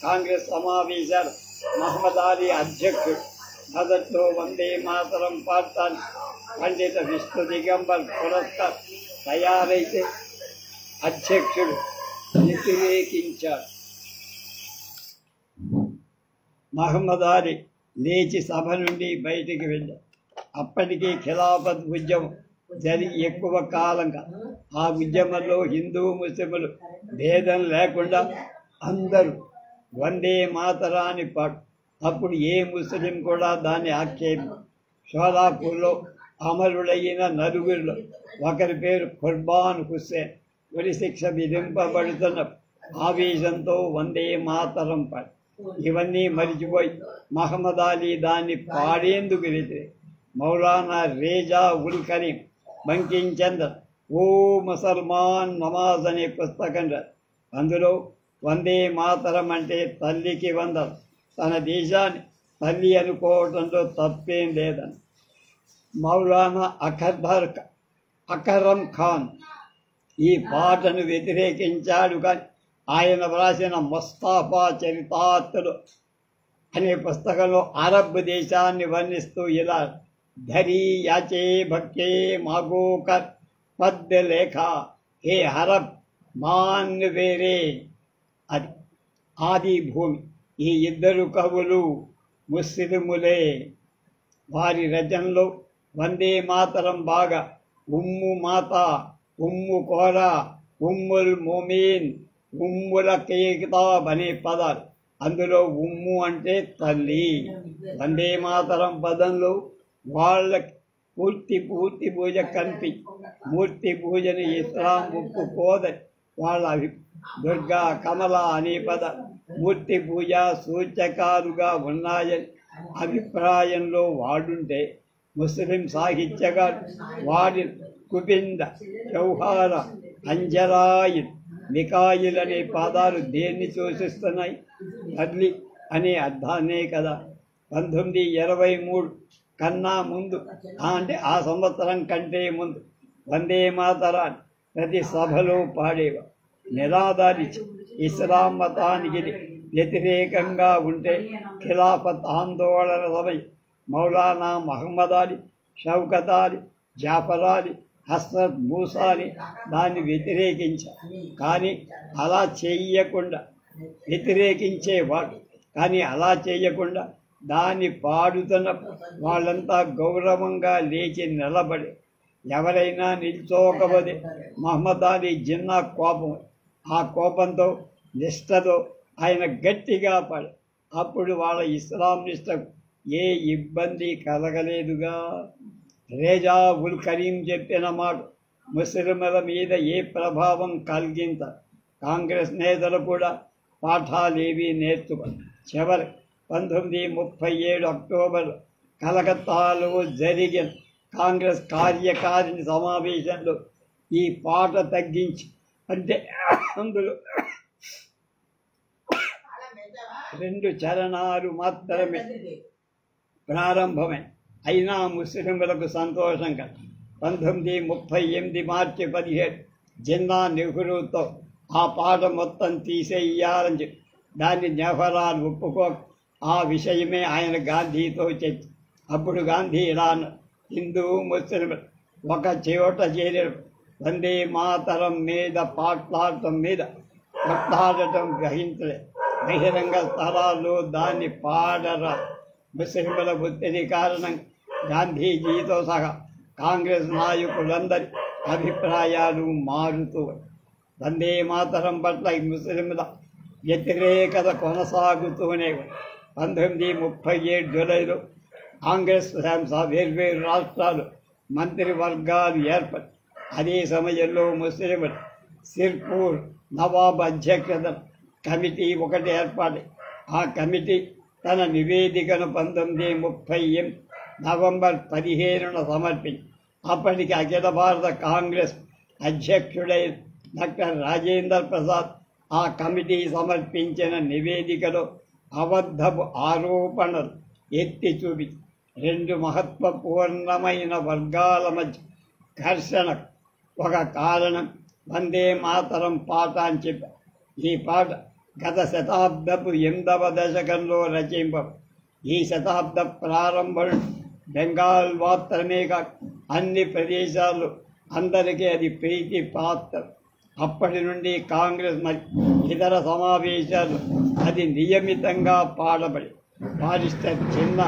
కాంగ్రెస్ సమావేశాలు మహమ్మద్ అలీ అధ్యక్షుడు. మొదట్లో వందే మాతరం పాడటానికి పండిత విష్ణు దిగంబర్ పురస్కార్ తయారైతే అధ్యక్షుడు వ్యతిరేకించాడు. మహమ్మద్ అలీ లేచి సభ నుండి బయటికి వెళ్ళాడు. అప్పటికీ ఖిలాఫత్ ఉద్యమం జరిగి ఎక్కువ కాలంగా ఆ ఉద్యమంలో హిందూ ముస్లింలు భేదం లేకుండా అందరూ వందే మాతరాన్ని పాడు. అప్పుడు ఏ ముస్లిం కూడా దాన్ని ఆక్షేపం. షోలాపూర్లో అమరుడైన నలుగురిలో ఒకరి పేరు ఖుర్బాన్ హుస్సేన్. ఉరిశిక్ష విధింపబడుతున్న ఆవేశంతో వందే మాతరం పాడు. ఇవన్నీ మరిచిపోయి మహమ్మద్ అలీ దాన్ని పాడేందుకు వ్యతిరేకం. మౌలానా రేజా ఉల్ కరీం బంకించంద్ర ఓ ముసల్మాన్ నమాజ్ అనే పుస్తకం రాదు. అందులో వందే మాతరం అంటే తల్లికి వందనం, తన దేశాన్ని తల్లి అనుకోవడంలో తప్పేం లేదని. మౌలానా అకరం ఖాన్ ఈ పాటను వ్యతిరేకించాడు. కానీ ఆయన వ్రాసిన ముస్తాఫా చరితాత్తులు అనే పుస్తకంలో అరబ్ దేశాన్ని వర్ణిస్తూ ఇలా ధరి యాచే భక్తే మాగోకర్ పద్ లేఖ హే అరబ్ మాన్ వేరే. అది ఆది భూమి. ఈ ఇద్దరు కవులు ముస్లిములే. వారి రచనలో వందే మాతరం బాగా ఉమ్ము మాత, ఉమ్ము కోరా, ఉమ్ముల్ మోమీన్, ఉమ్ముల కితాబ్ అనే పదాలు. అందులో ఉమ్ము అంటే తల్లి. వందే మాతరం పదంలో వాళ్ళకి పూర్తి పూజ కనిపి మూర్తి పూజని ఇస్లాం ఒప్పుకోదని వాళ్ళ దుర్గా కమల అనే పద మూర్తి పూజ సూచకాలుగా ఉన్నాయని అభిప్రాయంలో వాడుంటే ముస్లిం సాహిత్యగారు వాడి కుపింద, చౌహార, అంజరాయిల్, మికాయిల్ అనే పదాలు దేన్ని సూచిస్తున్నాయి? తల్లి అనే అర్థాన్నే కదా. 1923 కన్నా ముందు అంటే ఆ సంవత్సరం కంటే ముందు వందే మాతరాన్ని ప్రతి సభలో పాడేవా. నినాదాలిచ్చి ఇస్లాం మతానికి వ్యతిరేకంగా ఉంటే ఖిలాఫత్ ఆందోళన సమయం మౌలానా మహమ్మద్ అలీ, షౌకత్ అలీ, జాఫర్ అలీ, హస్రత్ మూసాని దాన్ని వ్యతిరేకించారు. కానీ అలా చేయకుండా వ్యతిరేకించేవాడు. కానీ అలా చేయకుండా దాన్ని పాడుతున్న వాళ్ళంతా గౌరవంగా లేచి నిలబడి ఎవరైనా నిల్చోకపోతే మహమ్మద్ అలీ జిన్నా కోపం. ఆ కోపంతో నిష్టతో ఆయన గట్టిగా పడి అప్పుడు వాళ్ళ ఇస్లాం నిష్టకు ఏ ఇబ్బంది కలగలేదుగా. రేజా ఉల్ కరీం చెప్పిన మాట ముస్లింల మీద ఏ ప్రభావం కలిగింత. కాంగ్రెస్ నేతలు కూడా పాఠాలేవి నేర్చుకుని చివరి 1937 అక్టోబర్ కలకత్తాలో జరిగిన కాంగ్రెస్ కార్యకారిణి సమావేశంలో ఈ పాట తగ్గించి అంటే అందులో 2 చరణాలు మాత్రమే ప్రారంభమై అయినా ముస్లింలకు సంతోషంగా 1938 మార్చి 17 జిన్నా నెహ్రూతో ఆ పాట మొత్తం తీసేయాలని చెప్పి దాన్ని నెహ్రాలు ఒప్పుకో. ఆ విషయమే ఆయన గాంధీతో చర్చ. అప్పుడు గాంధీ ఇలా హిందూ ముస్లింలు ఒక చోట చేరి వందే మాతరం మీద కొట్లాడటం గ్రహించలే. బహిరంగ స్థలాల్లో దాన్ని పాడరా. ముస్లింల ఒత్తిడి కారణంగా గాంధీజీతో సహా కాంగ్రెస్ నాయకులందరి అభిప్రాయాలు మారుతూ వందే మాతరం పట్ల ముస్లింల వ్యతిరేకత కొనసాగుతూనే 1937 జూలైలో కాంగ్రెస్ వేర్వేరు రాష్ట్రాలు మంత్రివర్గాలు ఏర్పడి అదే సమయంలో ముస్లింలు సిర్పూర్ నవాబ్ అధ్యక్షతన కమిటీ ఒకటి ఏర్పడి ఆ కమిటీ తన నివేదికను 1938 నవంబర్ 15న సమర్పించి అప్పటికి అఖిల భారత కాంగ్రెస్ అధ్యక్షుడైన డాక్టర్ రాజేంద్ర ప్రసాద్ ఆ కమిటీ సమర్పించిన నివేదికలో అబద్ధపు ఆరోపణలు ఎత్తి చూపించి 2 మహత్వపూర్ణమైన వర్గాల మధ్య ఘర్షణకు ఒక కారణం వందే మాతరం పాట అని చెప్పారు. ఈ పాట గత శతాబ్దపు 8వ దశకంలో రచింపబడి ఈ శతాబ్ద ప్రారంభం బెంగాల్ మాత్రమే కాక అన్ని ప్రదేశాల్లో అందరికీ అది ప్రీతి పాత్ర. అప్పటి నుండి కాంగ్రెస్ మరి ఇతర సమావేశాలు అది నియమితంగా పాడబడి బారిస్టర్ చిన్న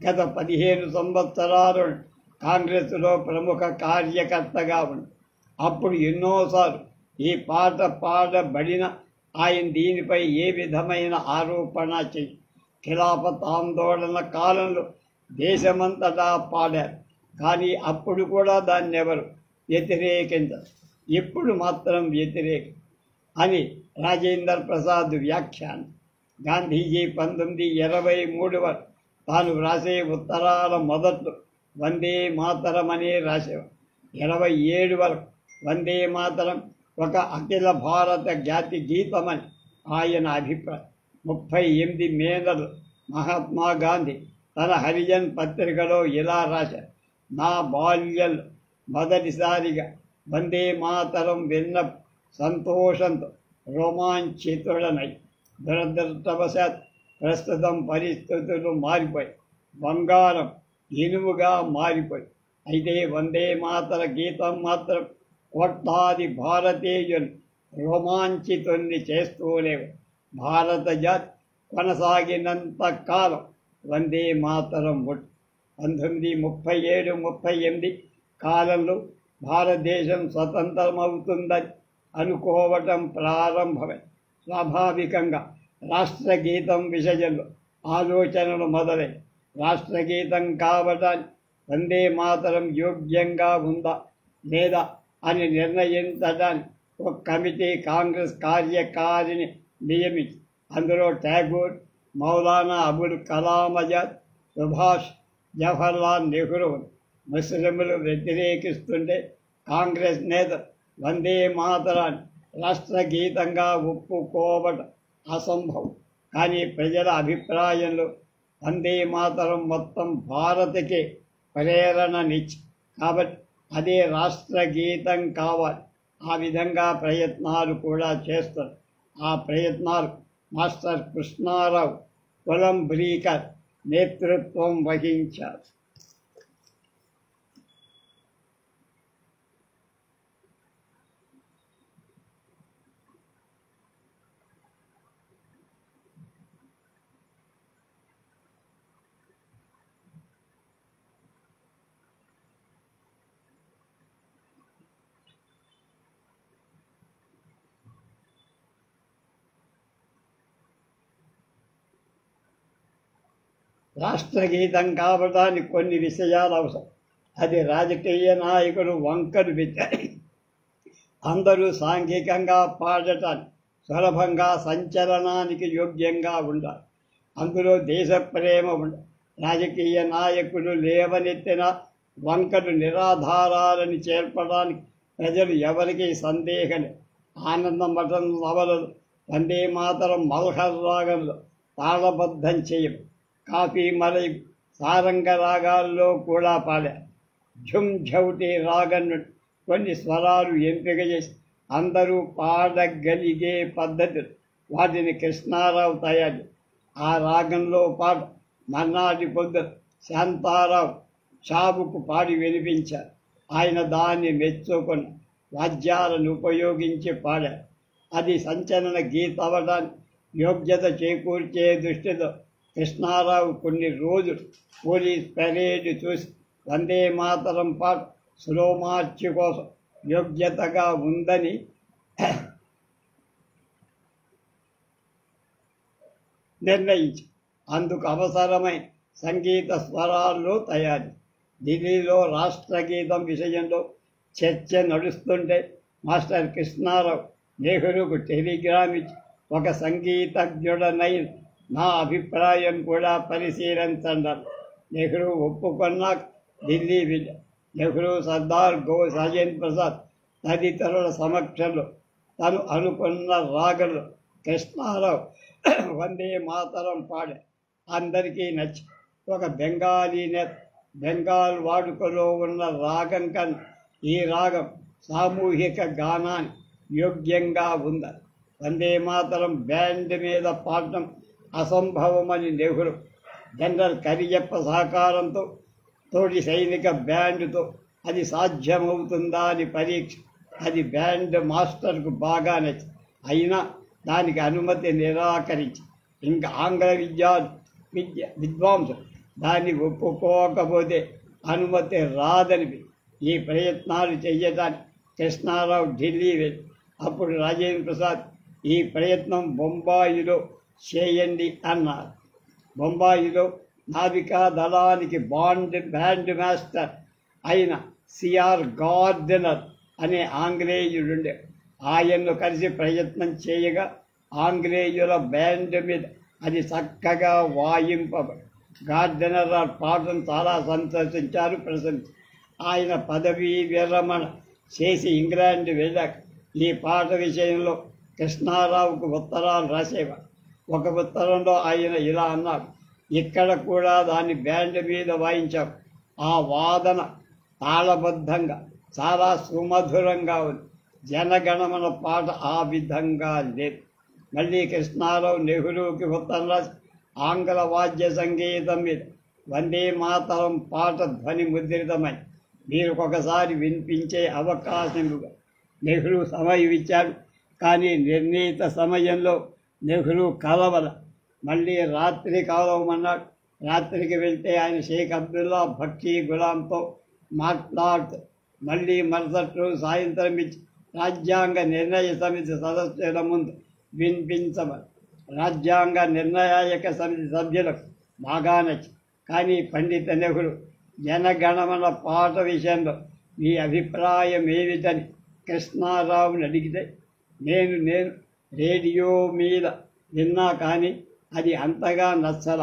గత 15 సంవత్సరాలు కాంగ్రెస్లో ప్రముఖ కార్యకర్తగా ఉంది. అప్పుడు ఎన్నోసార్లు ఈ పాట పాడబడిన ఆయన దీనిపై ఏ విధమైన ఆరోపణ చేయి. ఖిలాఫత్ ఆందోళన కాలంలో దేశమంతటా పాడారు, కానీ అప్పుడు కూడా దాన్ని ఎవరు వ్యతిరేకించరు. ఇప్పుడు మాత్రం వ్యతిరేకం అని రాజేందర్ ప్రసాద్ వ్యాఖ్యానం. గాంధీజీ 1923 వరకు తాను వ్రాసే ఉత్తరాల మొదట్లో వందే మాతరం అనే రాసేవారు. 27 వరకు వందే మాతరం ఒక అఖిల భారత జాతి గీతమని ఆయన అభిప్రాయం. 38 మే నెల మహాత్మా గాంధీ తన హరిజన్ పత్రికలో ఇలా రాశారు: నా బాల్యంలో మొదటిసారిగా వందే మాతరం విన్న సంతోషంతో రోమాంచితుడనై, దురదృష్టవశాత్ ప్రస్తుతం పరిస్థితులు మారిపోయి బంగారం ఇనుముగా మారిపోయి, అయితే వందే మాతర గీతం మాత్రం కోట్లాది భారతీయులు రోమాంచితుల్ని చేస్తూనే భారత జాతి కొనసాగినంత కాలం వందే మాతరం 1937-38 కాలంలో భారతదేశం స్వతంత్రమవుతుందని అనుకోవటం ప్రారంభమై స్వాభావికంగా రాష్ట్రగీతం విషయంలో ఆలోచనలు మొదలై రాష్ట్రగీతం కావటానికి వందే మాతరం యోగ్యంగా ఉందా లేదా అని నిర్ణయించడానికి ఒక కమిటీ కాంగ్రెస్ కార్యకారిణి నియమించి అందులో ఠాగూర్, మౌలానా అబుల్ కలాం ఆజాద్, సుభాష్, జవహర్లాల్ నెహ్రూ ముస్లింలు వ్యతిరేకిస్తుంటే కాంగ్రెస్ నేత వందే మాతరాన్ని రాష్ట్రగీతంగా ఒప్పుకోవడం అసంభవం. కానీ ప్రజల అభిప్రాయంలో వందే మాతరం మొత్తం భారత్కే ప్రేరణనిచ్చి కాబట్టి అదే రాష్ట్రగీతం కావాలి. ఆ విధంగా ప్రయత్నాలు కూడా చేస్తారు. ఆ ప్రయత్నాలు మాస్టర్ కృష్ణారావు కొలంబ్రీకర్ నేతృత్వం వహించారు. రాష్ట్రగీతం కావడానికి కొన్ని విషయాలు అవసరం. అది రాజకీయ నాయకులు వంకలు పెట్టారు. అందరూ సాంఘికంగా పాడటానికి సులభంగా సంచలనానికి యోగ్యంగా ఉండాలి. అందులో దేశ ప్రేమ ఉండాలి. రాజకీయ నాయకులు లేవనెత్తిన వంకలు నిరాధారాలని చేర్పడానికి ప్రజలు ఎవరికీ సందేహం. ఆనందమఠం నవలలు వందే మాతరం మల్హర్ రాగంలో తాళబద్ధం చేయము. కాఫీ మలై సారంగ రాగాల్లో కూడా పాడారు. ఝుమ్ ఝౌటి రాగం నుండి కొన్ని స్వరాలు ఎంపిక చేసి అందరూ పాడగలిగే పద్ధతులు వాటిని కృష్ణారావు తయారు. ఆ రాగంలో పాట మర్నాటి పొద్దున శాంతారావు షాబుకు పాడి వినిపించారు. ఆయన దాన్ని మెచ్చుకొని వాద్యాలను ఉపయోగించి పాడారు. అది సంచలన గీత అవ్వడానికి యోగ్యత చేకూర్చే దృష్టితో కృష్ణారావు కొన్ని రోజులు పోలీస్ పెరేడ్ చూసి వందే మాతరం పాట స్లో మార్చ్ కోసం యోగ్యతగా ఉందని నిర్ణయించి అందుకు అవసరమైన సంగీత స్వరాల్లో తయారు. ఢిల్లీలో రాష్ట్రగీతం విషయంలో చర్చ నడుస్తుంటే మాస్టర్ కృష్ణారావు నెహ్రూకు టెలిగ్రామ్ ఇచ్చి ఒక సంగీతజ్ఞుడనైన నా అభిప్రాయం కూడా పరిశీలించండి. నెహ్రూ ఒప్పుకున్నాక ఢిల్లీ వెళ్ళి నెహ్రూ, సర్దార్ రాజేంద్ర ప్రసాద్ తదితరుల సమక్షంలో తను అనుకున్న రాగంలో కృష్ణారావు వందే మాతరం పాడే అందరికీ నచ్చి ఒక బెంగాలీ నేత బెంగాల్ వాడుకలో ఉన్న రాగం కన్నా ఈ రాగం సామూహిక గానాన్ని యోగ్యంగా ఉందని వందే మాతరం బ్యాండ్ మీద పాడటం అసంభవమని నెహ్రూ జనరల్ కరియప్ప సహకారంతో తోటి సైనిక బ్యాండుతో అది సాధ్యమవుతుందా అని పరీక్ష అది బ్యాండ్ మాస్టర్కు బాగా నచ్చింది. అయినా దానికి అనుమతి నిరాకరించి ఇంకా ఆంగ్ల విద్వాంసులు దాన్ని ఒప్పుకోకపోతే అనుమతి రాదని ఈ ప్రయత్నాలు చేయటానికి కృష్ణారావు ఢిల్లీ వెళ్ళి అప్పుడు రాజేంద్ర ప్రసాద్ ఈ ప్రయత్నం బొంబాయిలో చేయండి అన్నారు. బొంబాయిలో నావికా దళానికి బ్యాండ్ మాస్టర్ అయిన సిఆర్ గార్డెనర్ అనే ఆంగ్లేయుడుండే. ఆయన్ను కలిసి ప్రయత్నం చేయగా ఆంగ్లేయుల బ్యాండ్ మీద అది చక్కగా వాయింపబడి గార్డెనర్ పాటను చాలా సంతోషించారు, ప్రశంసించారు. ఆయన పదవీ విరమణ చేసి ఇంగ్లాండ్ వెళ్ళాక ఈ పాట విషయంలో కృష్ణారావుకు ఉత్తరాలు రాసేవారు. ఒక ఉత్తరంలో ఆయన ఇలా అన్నారు, ఇక్కడ కూడా దాన్ని బ్యాండ్ మీద వాయించాం. ఆ వాదన తాళబద్ధంగా చాలా సుమధురంగా ఉంది. జనగణమన పాట ఆ విధంగా లేదు. మళ్ళీ కృష్ణారావు నెహ్రూకి ఉత్తరం రాసి ఆంగ్ల వాద్య సంగీతం మీద వందే మాతరం పాట ధ్వని ముద్రితమై మీరు ఒకసారి వినిపించే అవకాశముగా నెహ్రూ సమయం ఇచ్చాడు. కానీ నిర్ణీత సమయంలో నెహ్రూ కలవల. మళ్ళీ రాత్రి కలవమన్నాడు. రాత్రికి వెళ్తే ఆయన షేక్ అబ్దుల్లా భక్తి గులాంతో మాట్లాడుతూ మళ్ళీ మరుసటి రోజు సాయంత్రం ఇచ్చి రాజ్యాంగ నిర్ణయ సమితి సదస్సుల ముందు వినిపించమని. రాజ్యాంగ నిర్ణాయక సమితి సభ్యులకు బాగా నచ్చి. కానీ పండిత నెహ్రూ జనగణమన పాట విషయంలో మీ అభిప్రాయం ఏమిటని కృష్ణారావుని అడిగితే నేను రేడియో మీద విన్నా కానీ అది అంతగా నచ్చల.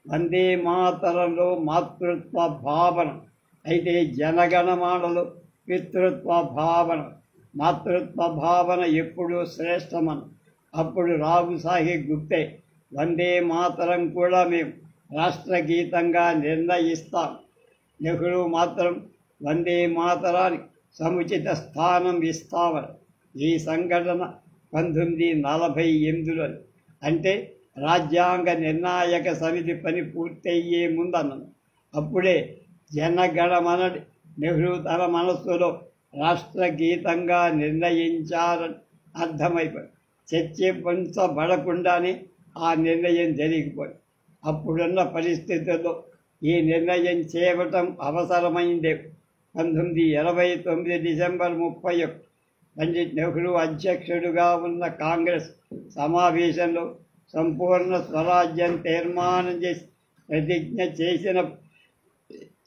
వందే మాతరంలో మాతృత్వ భావన అయితే జనగణమనలో పితృత్వ భావన. మాతృత్వ భావన ఎప్పుడూ శ్రేష్టమని. అప్పుడు రావు సాహెబ్ గుప్తే వందే మాతరం కూడా మేము రాష్ట్ర గీతంగా నిర్ణయిస్తాం. నెహ్రూ మాత్రం వందే మాతరానికి సముచిత స్థానం ఇస్తామని. ఈ సంఘటన 1948లో అంటే రాజ్యాంగ నిర్ణాయక సమితి పని పూర్తయ్యే ముందన్నాను. అప్పుడే జనగణమన నెహ్రూ తన మనస్సులో రాష్ట్ర గీతంగా నిర్ణయించారని అర్థమైపోయింది. చర్చించబడకుండానే ఆ నిర్ణయం జరిగిపోయింది. అప్పుడున్న పరిస్థితుల్లో ఈ నిర్ణయం చేయటం అవసరమైందే. 1929 డిసెంబర్ 31 పండిట్ నెహ్రూ అధ్యక్షుడుగా ఉన్న కాంగ్రెస్ సమావేశంలో సంపూర్ణ స్వరాజ్యం తీర్మానం చేసి ప్రతిజ్ఞ చేసిన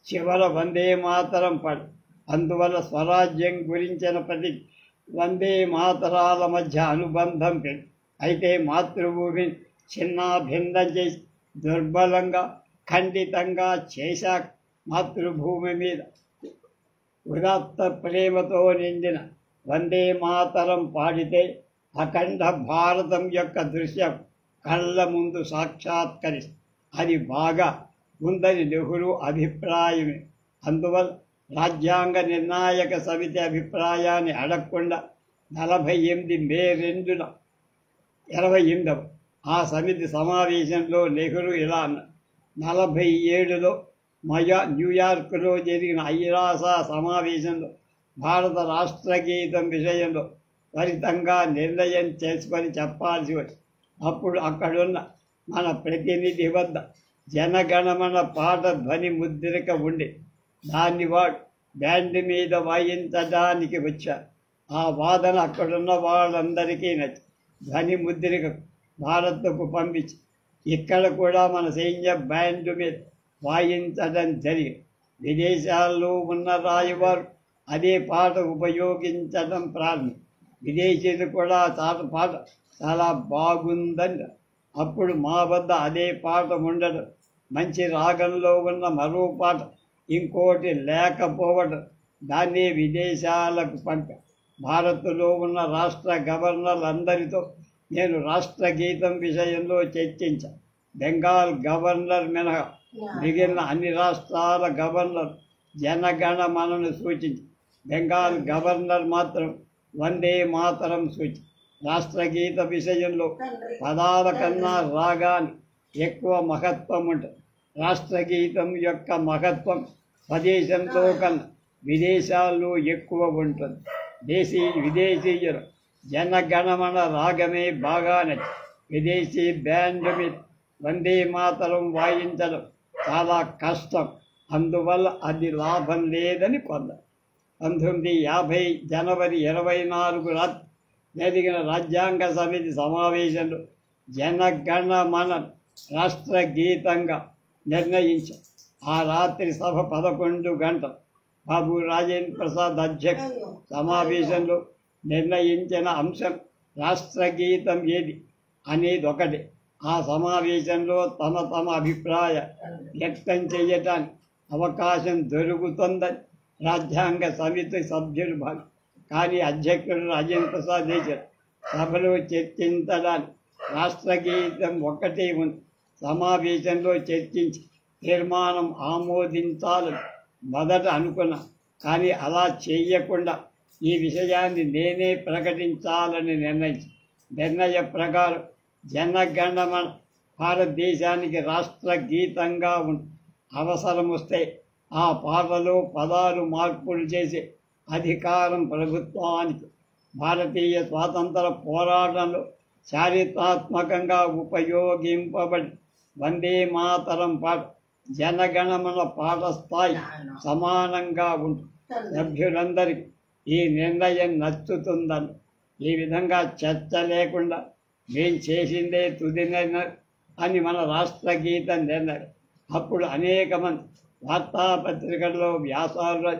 చివర వందే మాతరం పడి అందువల్ల స్వరాజ్యం గురించిన వందే మాతరాల మధ్య అనుబంధం పెట్టి అయితే మాతృభూమిని చిన్నాభిన్నం చేసి దుర్బలంగా ఖండితంగా చేశాక మాతృభూమి మీద ఉదాత్త ప్రేమతో నిండిన వందే మాతరం పాడితే అఖండ భారతం యొక్క దృశ్యం కళ్ళ ముందు సాక్షాత్కరిస్తుంది. అది బాగా ఉందని నెహ్రూ అభిప్రాయమే. అందువల్ల రాజ్యాంగ నిర్ణాయక సమితి అభిప్రాయాన్ని అడగకుండా 48 మే 2న 28వ ఆ సమితి సమావేశంలో నెహ్రూ ఇలా అన్నారు. 47లో న్యూయార్క్లో జరిగిన ఐరాస సమావేశంలో భారత రాష్ట్ర గీతం విషయంలో త్వరితంగా నిర్ణయం చేసుకొని చెప్పాల్సి వచ్చి అప్పుడు అక్కడున్న మన ప్రతినిధి వద్ద జనగణమన పాట ధ్వని ముద్రిక ఉండి దాన్ని వాడు బ్యాండ్ మీద వాయించడానికి వచ్చారు. ఆ వాదన అక్కడున్న వాళ్ళందరికీ నచ్చి ధ్వని ముద్రిక భారత్కు పంపించి ఇక్కడ కూడా మన సైన్య బ్యాండ్ మీద వాయించడం జరిగింది. విదేశాల్లో ఉన్న రాయవారు అదే పాట ఉపయోగించడం ప్రారంభం. విదేశీయులు కూడా పాట చాలా బాగుందని. అప్పుడు మా వద్ద అదే పాట ఉండడం, మంచి రాగంలో ఉన్న మరో పాట ఇంకోటి లేకపోవడం, దాన్ని విదేశాలకు పంపా. భారత్లో ఉన్న రాష్ట్ర గవర్నర్లందరితో నేను రాష్ట్ర గీతం విషయంలో చర్చించాను. బెంగాల్ గవర్నర్ మినహా మిగిలిన అన్ని రాష్ట్రాల గవర్నర్ జనగణమనను సూచించి బెంగాల్ గవర్నర్ మాత్రం వందే మాతరం సూచి రాష్ట్ర గీత విషయంలో పదాల కన్నా రాగానికి ఎక్కువ మహత్వం ఉంటుంది. రాష్ట్ర గీతం యొక్క మహత్వం స్వదేశంలో కన్నా విదేశాల్లో ఎక్కువ ఉంటుంది. విదేశీయులు జనగణమన రాగమే బాగా నచ్చి విదేశీ బ్యాండ్ మీద వందే మాతరం వాయించడం చాలా కష్టం, అందువల్ల అది లాభం లేదని కొందరు. 1950 జనవరి 24 రాత్రి జరిగిన రాజ్యాంగ సమితి సమావేశంలో జనగణమన రాష్ట్ర గీతంగా నిర్ణయించారు. ఆ రాత్రి సభ 11 గంటలు. బాబు రాజేంద్ర ప్రసాద్ అధ్యక్ష సమావేశంలో నిర్ణయించిన అంశం రాష్ట్ర గీతం ఏది అనేది ఒకటి. ఆ సమావేశంలో తమ అభిప్రాయ వ్యక్తం చేయటానికి అవకాశం దొరుకుతుందని రాజ్యాంగ సమితి సభ్యులు భావి. కానీ అధ్యక్షుడు రాజేంద్ర ప్రసాద్ చేశారు. సభలో చర్చించడానికి రాష్ట్ర గీతం ఒక్కటే ఉంది. సమావేశంలో చర్చించి తీర్మానం ఆమోదించాలని మొదట అనుకున్నా, కానీ అలా చేయకుండా ఈ విషయాన్ని నేనే ప్రకటించాలని నిర్ణయ ప్రకారం జనగణమన భారతదేశానికి రాష్ట్ర గీతంగా ఉంది. అవసరం వస్తే ఆ పాటలో పదాలు మార్పులు చేసే అధికారం ప్రభుత్వానికి. భారతీయ స్వాతంత్ర పోరాటంలో చారిత్రాత్మకంగా ఉపయోగింపబడి వందే మాతరం పాట జనగణమన పాట స్థాయి సమానంగా ఉంటుంది. సభ్యులందరికీ ఈ నిర్ణయం నచ్చుతుందని, ఈ విధంగా చర్చ లేకుండా మేం చేసిందే తుది నిర్ణయం అని మన రాష్ట్ర గీత నిర్ణయం. అప్పుడు అనేక మంది వార్తాపత్రికల్లో వ్యాసాలు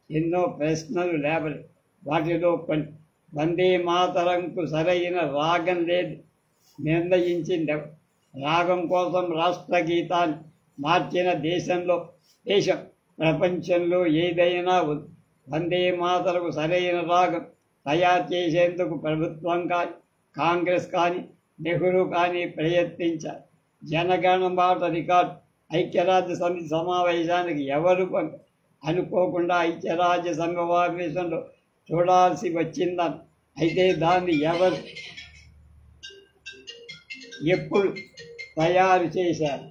ఎన్నో ప్రశ్నలు లేవలే. వాటిలో కొన్ని వందే మాతరంకు సరైన రాగం లేదు నిర్ణయించింది. రాగం కోసం రాష్ట్ర గీతాన్ని మార్చిన దేశం ప్రపంచంలో ఏదైనా ఉంది. వందే మాతరకు సరైన రాగం తయారు చేసేందుకు ప్రభుత్వం కానీ, కాంగ్రెస్ కానీ, నెహ్రూ కానీ ప్రయత్నించారు. జనగణమన రికార్డు ఐక్యరాజ్య సమితి సమావేశానికి ఎవరు అనుకోకుండా ఐక్యరాజ్య సమావేశంలో చూడాల్సి వచ్చిందని. అయితే దాన్ని ఎవరు ఎప్పుడు తయారు చేశారు